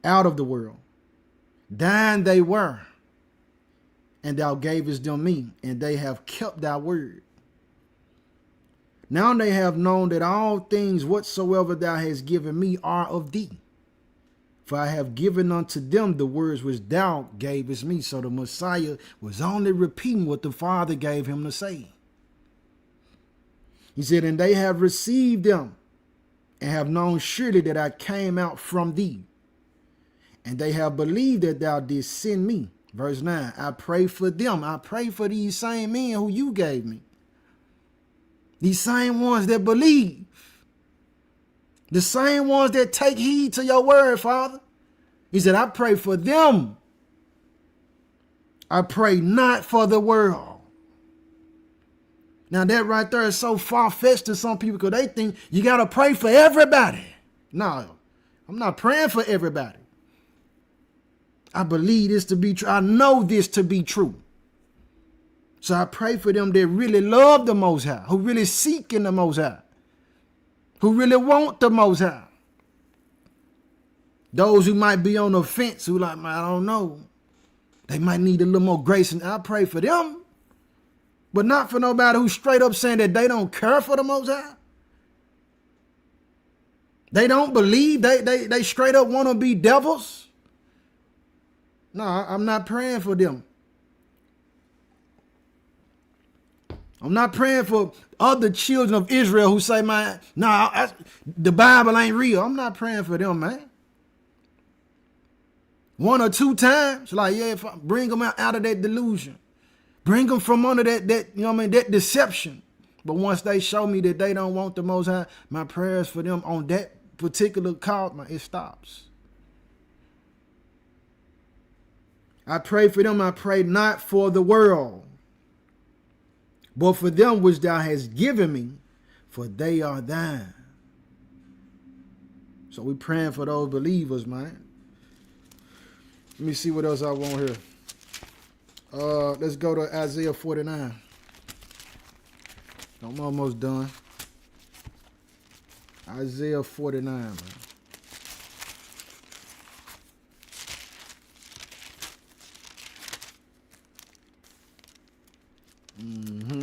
[SPEAKER 1] out of the world. Thine they were, and thou gavest them me, and they have kept thy word. Now they have known that all things whatsoever thou hast given me are of thee. For I have given unto them the words which thou gavest me. So the Messiah was only repeating what the Father gave him to say. He said, and they have received them and have known surely that I came out from thee. And they have believed that thou didst send me. Verse 9, I pray for them. I pray for these same men who you gave me. These same ones that believe. The same ones that take heed to your word, Father. He said, I pray for them. I pray not for the world. Now that right there is so far-fetched to some people because they think you got to pray for everybody. No, I'm not praying for everybody. I believe this to be true. I know this to be true. So I pray for them that really love the Most High, who really seek in the Most High, who really want the Most High. Those who might be on the fence, who like, I don't know. They might need a little more grace, and I pray for them. But not for nobody who's straight up saying that they don't care for the Most High. They don't believe, they straight up want to be devils. No, I'm not praying for them. I'm not praying for other children of Israel who say, man, nah, the Bible ain't real. I'm not praying for them, man. One or two times, like, yeah, bring them out of that delusion. Bring them from under that you know what I mean, that deception. But once they show me that they don't want the Most High, my prayers for them on that particular cause, man, it stops. I pray for them. I pray not for the world, but for them which thou hast given me, for they are thine. So we praying for those believers, man. Let me see what else I want here. Let's go to Isaiah 49. I'm almost done. Isaiah 49, man. Mm-hmm.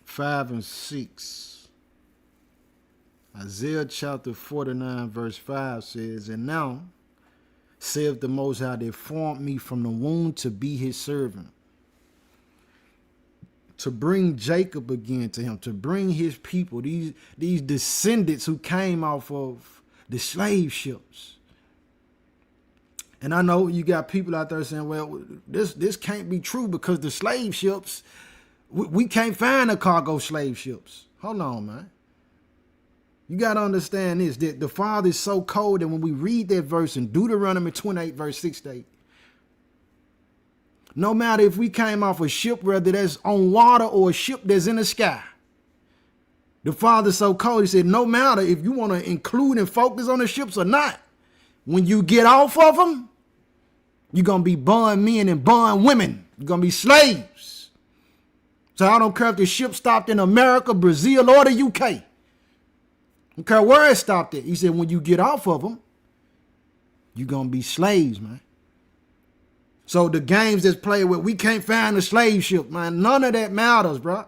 [SPEAKER 1] 5 and 6. Isaiah chapter 49 verse 5 says, and now saith the Most High that formed me from the womb to be his servant, to bring Jacob again to him, to bring his people, these descendants who came off of the slave ships. And I know you got people out there saying, well, this can't be true because the slave ships, we can't find the cargo slave ships. Hold on, man. You got to understand this, that the Father is so cold that when we read that verse in Deuteronomy 28, verse 6 to 8, no matter if we came off a ship, whether that's on water or a ship that's in the sky, the Father's so cold, he said, no matter if you want to include and focus on the ships or not, when you get off of them, you're going to be bond men and bond women. You're going to be slaves. So I don't care if the ship stopped in America, Brazil, or the UK. I don't care where it stopped at. He said, when you get off of them, you're going to be slaves, man. So the games that's played with, we can't find the slave ship, man. None of that matters, bro.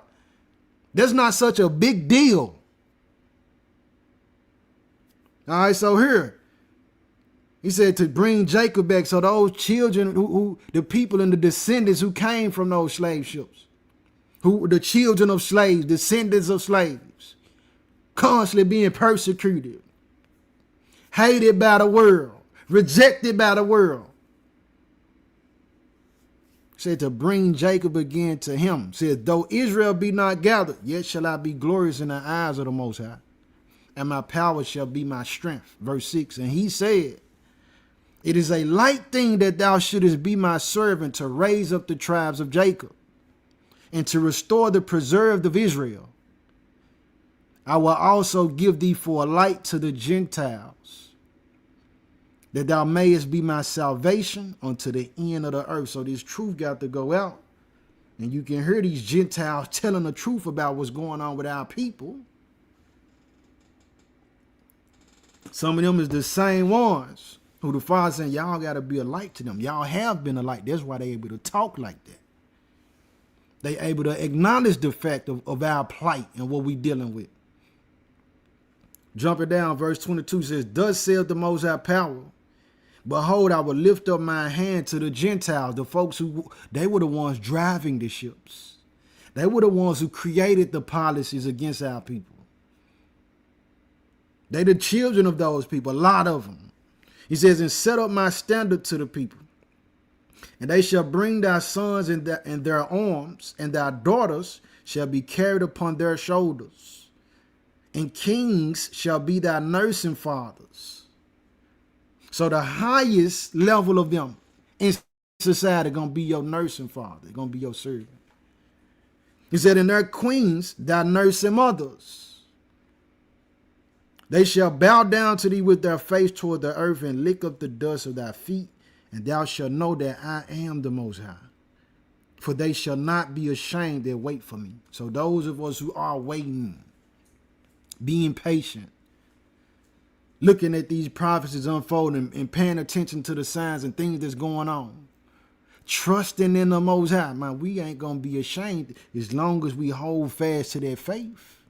[SPEAKER 1] That's not such a big deal. All right, so here, he said to bring Jacob back. So those children, who the people and the descendants who came from those slave ships, who the children of slaves, descendants of slaves, constantly being persecuted, hated by the world, rejected by the world. Said to bring Jacob again to him. Said, though Israel be not gathered, yet shall I be glorious in the eyes of the Most High, and my power shall be my strength. Verse 6, and he said, it is a light thing that thou shouldest be my servant to raise up the tribes of Jacob and to restore the preserved of Israel. I will also give thee for a light to the Gentiles, that thou mayest be my salvation unto the end of the earth. So this truth got to go out. And you can hear these Gentiles telling the truth about what's going on with our people. Some of them is the same ones who the Father saying, y'all got to be a light to them. Y'all have been a light. That's why they able to talk like that. They able to acknowledge the fact of our plight and what we dealing with. Jumping down, verse 22 says, thus saith the Most High power, behold, I will lift up my hand to the Gentiles, the folks who, they were the ones driving the ships. They were the ones who created the policies against our people. They the children of those people, a lot of them. He says, and set up my standard to the people, and they shall bring thy sons in their arms, and thy daughters shall be carried upon their shoulders. And kings shall be thy nursing fathers. So the highest level of them in society going to be your nursing father, going to be your servant. He said, and their queens, thy nursing mothers. They shall bow down to thee with their face toward the earth and lick up the dust of thy feet, and thou shalt know that I am the Most High. For they shall not be ashamed that wait for me. So those of us who are waiting, being patient, looking at these prophecies unfolding and paying attention to the signs and things that's going on. Trusting in the Most High, man, we ain't going to be ashamed as long as we hold fast to that faith.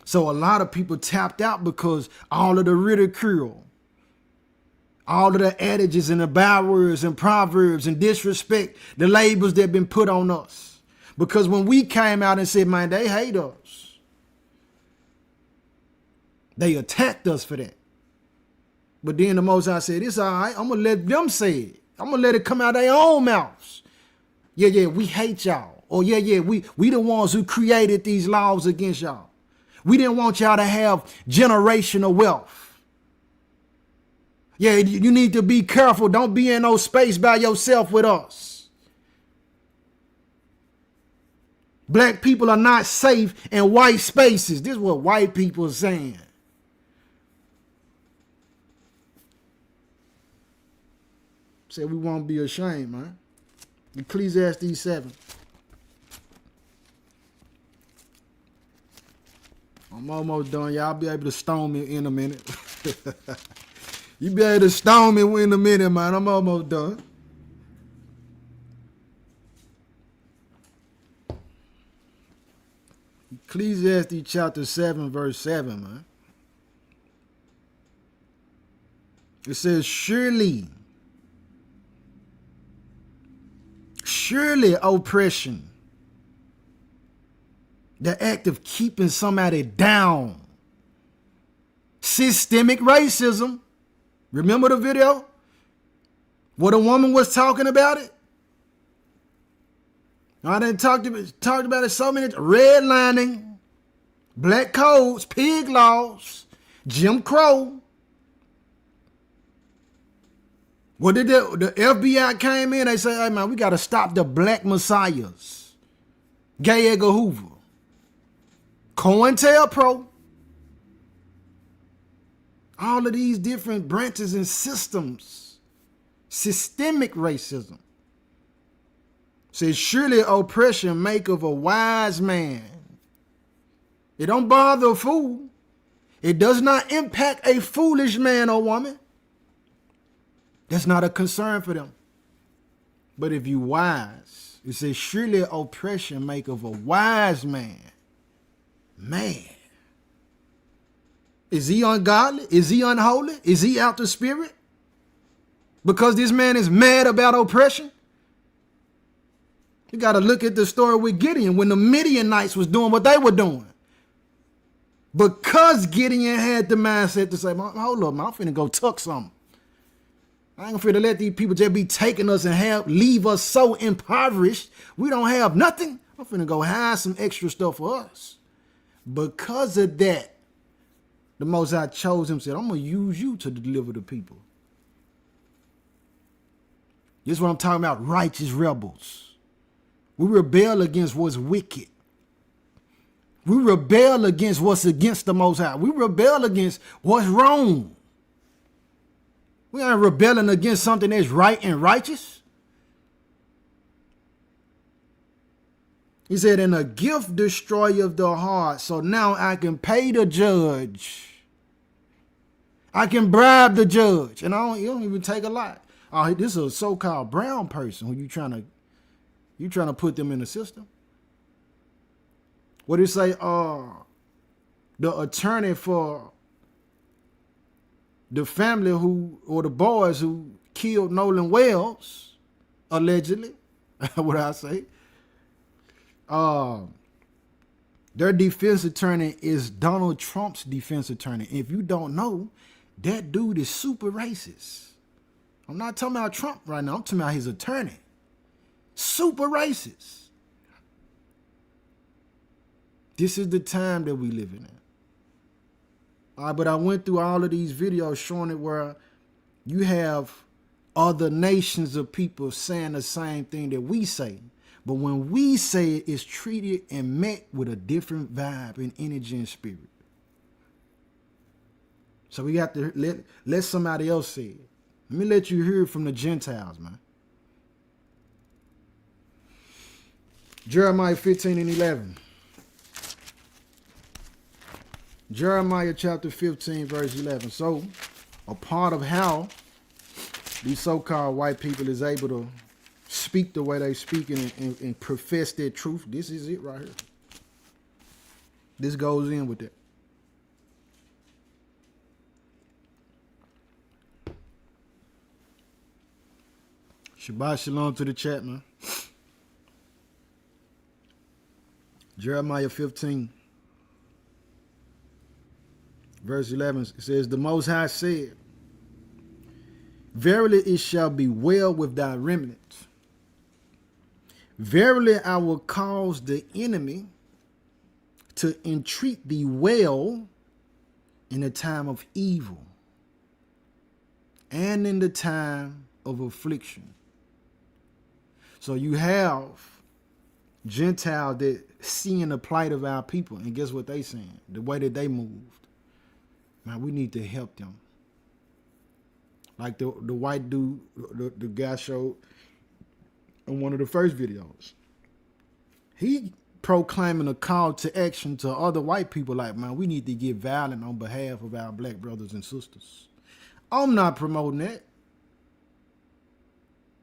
[SPEAKER 1] So a lot of people tapped out because all of the ridicule, all of the adages and the bywords and proverbs and disrespect, the labels that have been put on us. Because when we came out and said, man, they hate us, they attacked us for that. But then the Most High said, it's all right. I'm going to let them say it. I'm going to let it come out of their own mouths. Yeah, we hate y'all. Or yeah, we the ones who created these laws against y'all. We didn't want y'all to have generational wealth. Yeah, you need to be careful. Don't be in no space by yourself with us. Black people are not safe in white spaces. This is what white people are saying. Said we won't be ashamed, man. Ecclesiastes 7. I'm almost done. Y'all be able to stone me in a minute. You be able to stone me in a minute, man. I'm almost done. Ecclesiastes chapter 7, verse 7, man. It says, surely oppression, the act of keeping somebody down, systemic racism. Remember the video where the woman was talking about it? I done talked about it so many. Redlining, black codes, pig laws, Jim Crow. What did the FBI came in? They said, hey man, we got to stop the black messiahs. Gay Edgar Hoover. COINTELPRO. All of these different branches and systems. Systemic racism. Says, surely oppression make of a wise man. It don't bother a fool. It does not impact a foolish man or woman. That's not a concern for them. But if you wise, it says, surely oppression make of a wise man. Man. Is he ungodly? Is he unholy? Is he out the spirit? Because this man is mad about oppression? You got to look at the story with Gideon when the Midianites was doing what they were doing. Because Gideon had the mindset to say, hold up, man, I'm finna go tuck something. I ain't gonna let these people just be taking us and leave us so impoverished. We don't have nothing. I'm finna go hide some extra stuff for us. Because of that, the Most High chose him, said, I'm gonna use you to deliver the people. This is what I'm talking about, righteous rebels. We rebel against what's wicked. We rebel against what's against the Most High. We rebel against what's wrong. We aren't rebelling against something that's right and righteous. He said, and a gift destroyeth the heart. So now I can pay the judge. I can bribe the judge. And you don't even take a lot. Oh, this is a so-called brown person who you trying to put them in the system. What do you say? The attorney for the family or the boys who killed Nolan Wells, allegedly, what I say? Their defense attorney is Donald Trump's defense attorney. If you don't know, that dude is super racist. I'm not talking about Trump right now. I'm talking about his attorney. Super racist. This is the time that we live in. But I went through all of these videos showing it where you have other nations of people saying the same thing that we say. But when we say it, it's treated and met with a different vibe and energy and spirit. So we got to let somebody else say it. Let me let you hear it from the Gentiles, man. Jeremiah 15 and 11. Jeremiah chapter 15, verse 11. So, a part of how these so-called white people is able to speak the way they speak and profess their truth, this is it right here. This goes in with it. Shabbat shalom to the chat, man. Jeremiah 15, verse 11, it says, the Most High said, verily it shall be well with thy remnant. Verily I will cause the enemy to entreat thee well in the time of evil and in the time of affliction. So you have Gentiles that seeing the plight of our people, and guess what they saying? The way that they moved. Man, we need to help them. Like the white dude, the guy showed in one of the first videos. He proclaiming a call to action to other white people like, man, we need to get violent on behalf of our black brothers and sisters. I'm not promoting that.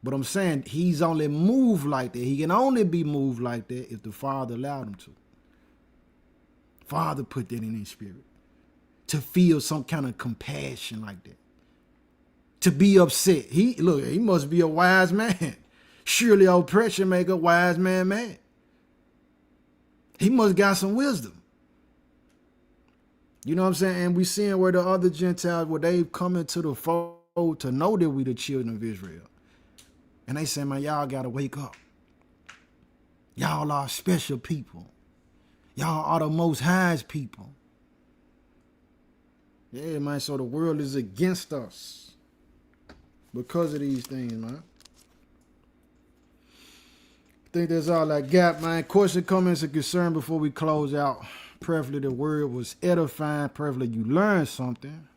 [SPEAKER 1] But I'm saying he's only moved like that. He can only be moved like that if the Father allowed him to. Father put that in his spirit. To feel some kind of compassion like that. To be upset. He must be a wise man. Surely oppression make a wise man mad. He must got some wisdom. You know what I'm saying? And we seeing where the other Gentiles, where they've come into the fold to know that we the children of Israel. And they say, man, y'all got to wake up. Y'all are special people. Y'all are the Most High's people. Yeah, man, so the world is against us because of these things, man. I think that's all I got, man. Question, comments, and concern before we close out. Preferably the word was edifying. Preferably you learned something.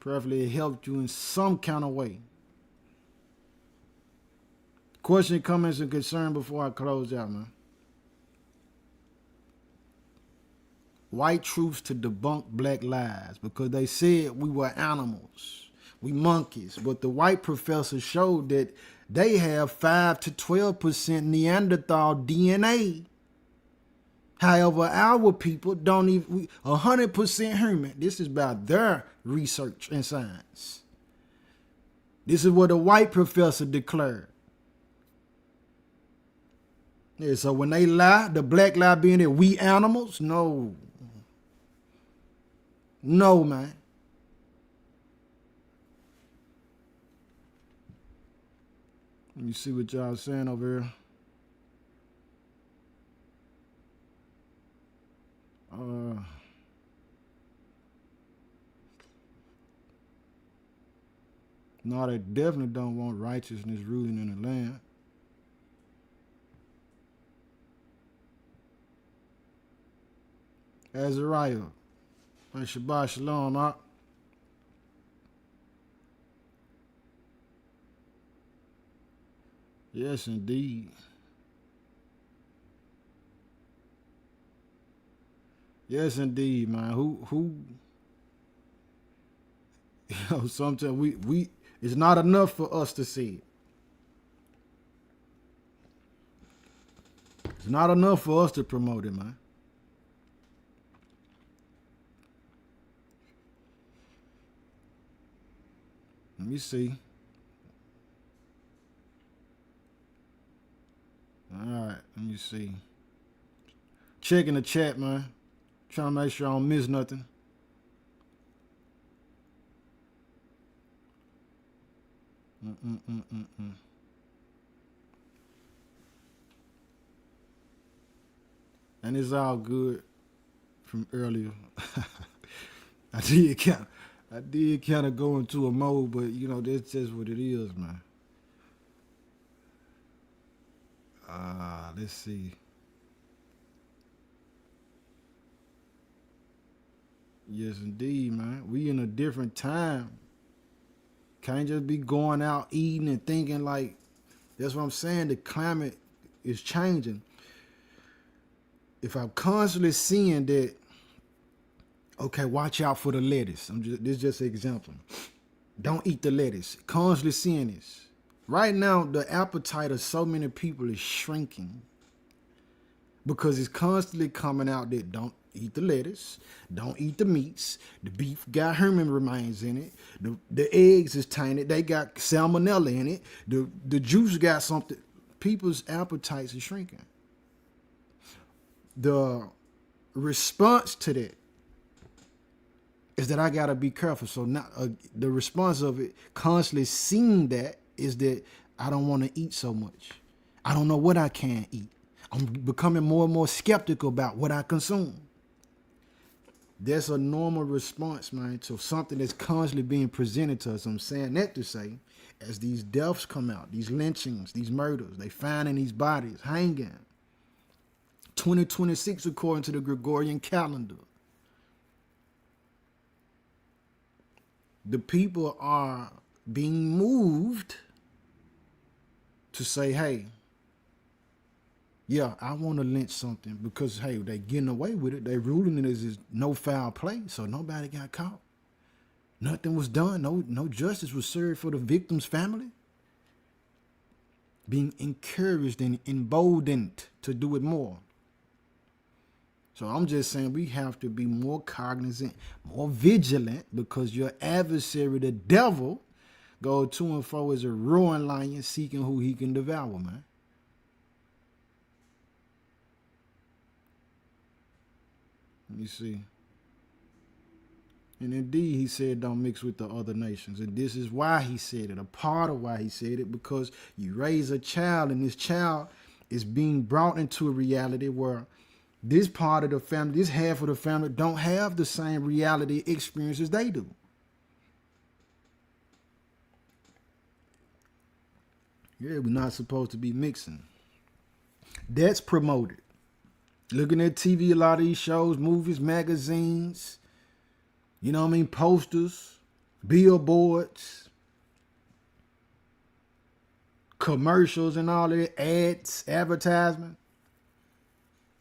[SPEAKER 1] Preferably it helped you in some kind of way. Question, comments, and concern before I close out, man. White truths to debunk black lies because they said we were animals, we monkeys, but the white professor showed that they have 5 to 12% Neanderthal DNA. However, our people don't even 100% human. This is about their research and science. This is what the white professor declared. Yeah, so when they lie, the black lie being that we animals, no. No, man. Let me see what y'all saying over here. No, they definitely don't want righteousness ruling in the land. Azariah. Shabbat shalom, Mark. Yes, indeed. Yes, indeed, man. Who you know, sometimes we it's not enough for us to see it. It's not enough for us to promote it, man. Let me see. All right, let me see. Checking the chat, man. Trying to make sure I don't miss nothing. And it's all good from earlier. I did kind of go into a mode, but you know, that's just what it is, man. Let's see. Yes, indeed, man. We in a different time. Can't just be going out eating and thinking like, that's what I'm saying. The climate is changing. If I'm constantly seeing that Okay, watch out for the lettuce. This is just an example. Don't eat the lettuce. Constantly seeing this. Right now, the appetite of so many people is shrinking because it's constantly coming out that don't eat the lettuce, don't eat the meats. The beef got hermit remains in it. The eggs is tainted. They got salmonella in it. The juice got something. People's appetites are shrinking. The response to that is that I gotta be careful. So now the response of it, constantly seeing that, is that I don't want to eat so much. I don't know what I can eat. I'm becoming more and more skeptical about what I consume. That's a normal response, man, to something that's constantly being presented to us. I'm saying that to say, as these deaths come out, these lynchings, these murders, they finding these bodies hanging. 2026, according to the Gregorian calendar, the people are being moved to say, hey, yeah, I want to lynch something because, hey, they getting away with it. They ruling it as no foul play, so nobody got caught. Nothing was done. No justice was served for the victim's family. Being encouraged and emboldened to do it more. So I'm just saying we have to be more cognizant, more vigilant, because your adversary, the devil, go to and fro as a roaring lion seeking who he can devour, man. Let me see. And indeed, he said, don't mix with the other nations. And this is why he said it. A part of why he said it, because you raise a child, and this child is being brought into a reality where this part of the family, this half of the family, don't have the same reality experiences they do. Yeah, we're not supposed to be mixing. That's promoted. Looking at TV, a lot of these shows, movies, magazines, you know what I mean, posters, billboards, commercials and all that, ads, advertisement.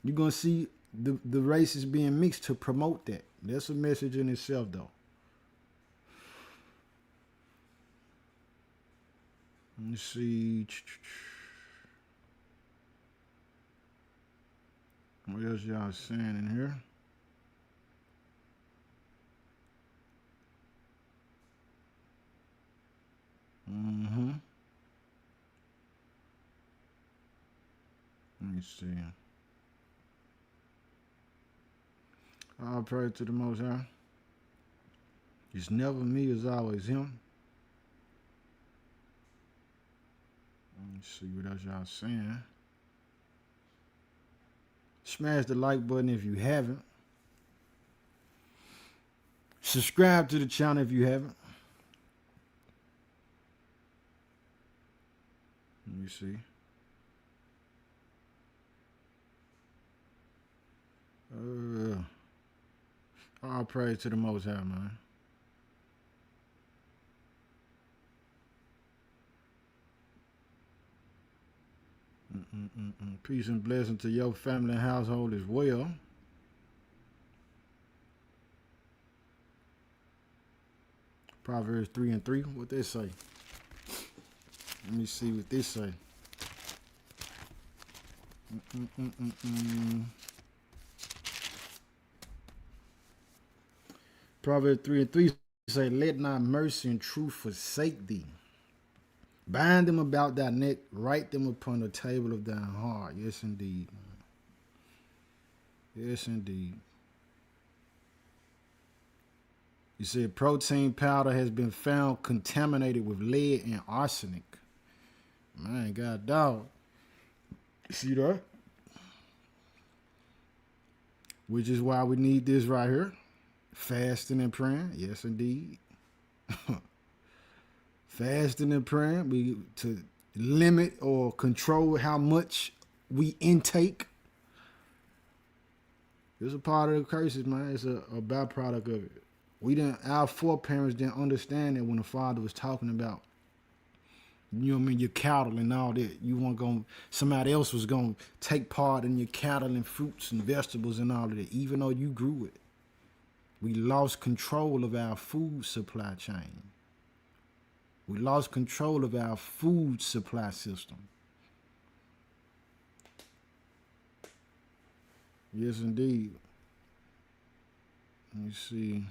[SPEAKER 1] You're going to see the races being mixed to promote that. That's a message in itself, though. Let me see. What else y'all saying in here? Let me see. All praise to the Most High. It's never me, it's always him. Let me see what else y'all saying. Smash the like button if you haven't. Subscribe to the channel if you haven't. Let me see. All praise to the Most High, man. Peace and blessing to your family and household as well. Proverbs 3:3. What they say? Let me see what this say. Proverbs 3:3 say, let not mercy and truth forsake thee. Bind them about thy neck, write them upon the table of thy heart. Yes, indeed. Yes, indeed. You said protein powder has been found contaminated with lead and arsenic. Man, God dog. See that? Which is why we need this right here. Fasting and praying. Yes, indeed. Fasting and praying, to limit or control how much we intake. It's a part of the curses, man. It's a byproduct of it. Our foreparents didn't understand that when the Father was talking about, you know what I mean, your cattle and all that. Somebody else was going to take part in your cattle and fruits and vegetables and all of that, even though you grew it. We lost control of our food supply chain. We lost control of our food supply system. Yes, indeed. Let me see.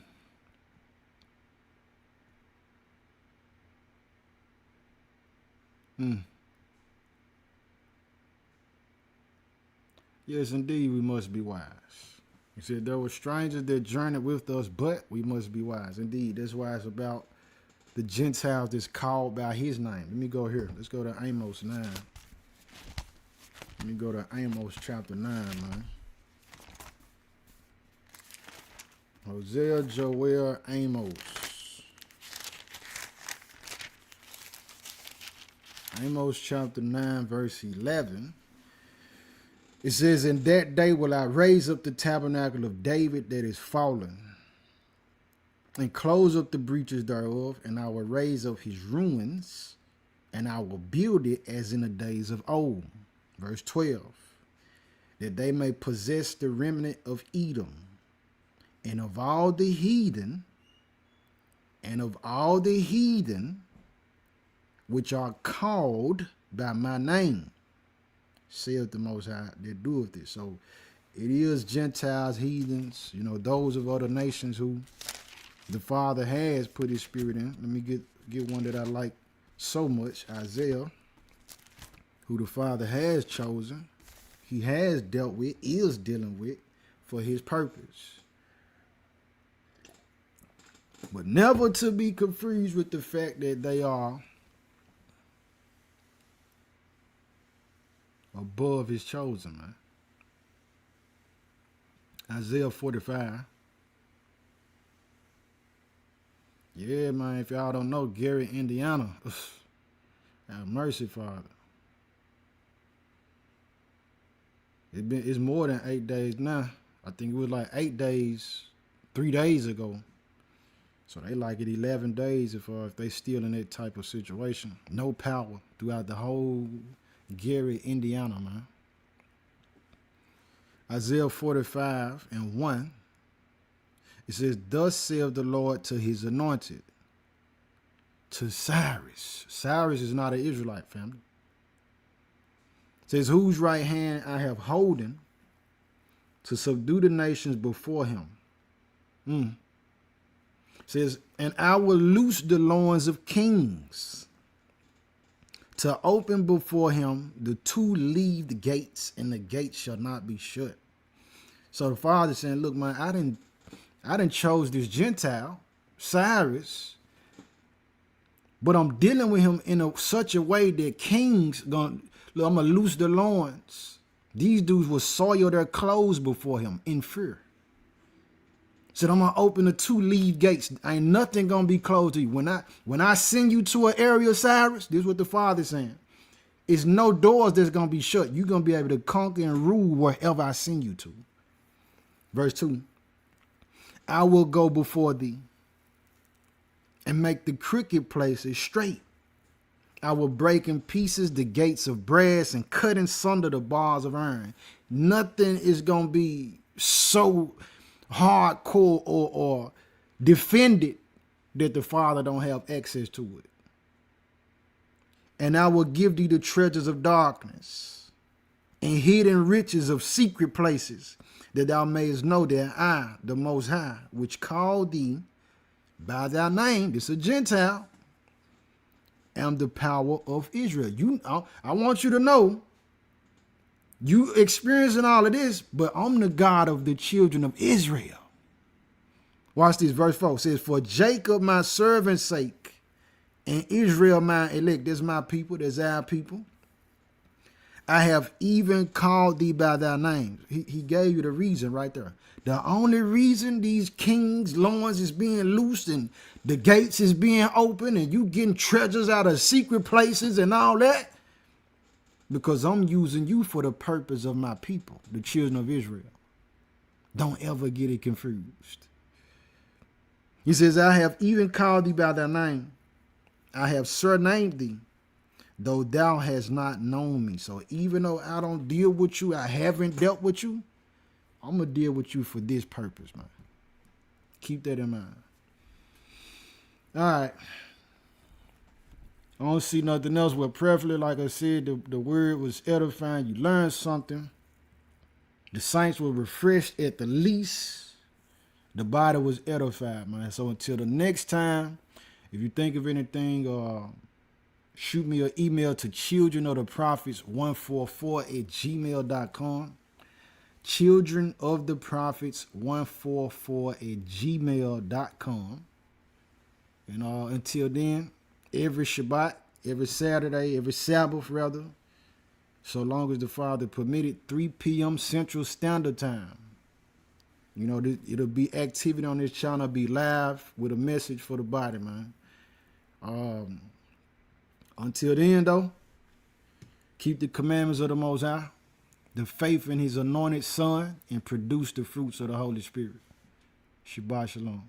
[SPEAKER 1] Yes, indeed, we must be wise. He said there were strangers that journeyed with us, but we must be wise. Indeed, that's why it's about the Gentiles that's called by his name. Let me go here. Let's go to Amos 9. Let me go to Amos chapter 9, man. Hosea, Joel, Amos. Amos chapter 9, verse 11. It says, in that day will I raise up the tabernacle of David that is fallen, and close up the breaches thereof, and I will raise up his ruins, and I will build it as in the days of old. Verse 12. That they may possess the remnant of Edom, and of all the heathen, which are called by my name, saith the Most High that doeth this. So it is Gentiles, heathens, those of other nations who the Father has put his spirit in. Let me get one that I like so much, Isaiah, who the Father has chosen, he has dealt with, is dealing with for his purpose. But never to be confused with the fact that they are above his chosen, man. Isaiah 45. Yeah, man, if y'all don't know, Gary, Indiana. Have mercy, Father. It's more than 8 days now. I think it was like 8 days, 3 days ago. So they like it 11 days if they still in that type of situation. No power throughout the whole Gary, Indiana, man. Isaiah 45 and 1. It says, thus saith the Lord to his anointed, to Cyrus. Cyrus is not an Israelite, family. It says, whose right hand I have holden to subdue the nations before him. It says, and I will loose the loins of kings, to open before him the two-leaved gates, and the gates shall not be shut. So the Father saying, look, man, I didn't chose this Gentile, Cyrus, but I'm dealing with him in such a way that kings I'm gonna loose the loins. These dudes will soil their clothes before him in fear. Said, I'm gonna open the two-leaved gates. Ain't nothing gonna be closed to you. When I send you to an area, Cyrus, this is what the Father's saying. It's no doors that's gonna be shut. You're gonna be able to conquer and rule wherever I send you to. Verse 2. I will go before thee and make the crooked places straight. I will break in pieces the gates of brass and cut in sunder the bars of iron. Nothing is gonna be so hardcore or defended that the Father don't have access to it. And I will give thee the treasures of darkness and hidden riches of secret places, that thou mayest know that I, the Most High, which called thee by thy name, this is a Gentile, am the power of Israel. I want you to know, you experiencing all of this, but I'm the God of the children of Israel. Watch this, verse 4 says, for Jacob my servant's sake, and Israel my elect. That's my people, that's our people. I have even called thee by thy name. He gave you the reason right there. The only reason these kings' loins is being loosed and the gates is being opened and you getting treasures out of secret places and all that, because I'm using you for the purpose of my people, the children of Israel. Don't ever get it confused. He says, I have even called thee by thy name. I have surnamed thee, though thou hast not known me. So even though I don't deal with you, I haven't dealt with you, I'm going to deal with you for this purpose, man. Keep that in mind. All right. I don't see nothing else. But preferably, like I said, the word was edifying. You learned something. The saints were refreshed at the least. The body was edified, man. So until the next time, if you think of anything, shoot me an email to childrenoftheprophets144@gmail.com. childrenoftheprophets144@gmail.com. And until then, every Shabbat, every Saturday, every Sabbath rather, so long as the Father permitted, 3 p.m. Central Standard Time. You know, it'll be activity on this channel, be live with a message for the body, man. Until then, though, keep the commandments of the Most High, the faith in his anointed Son, and produce the fruits of the Holy Spirit. Shabbat Shalom.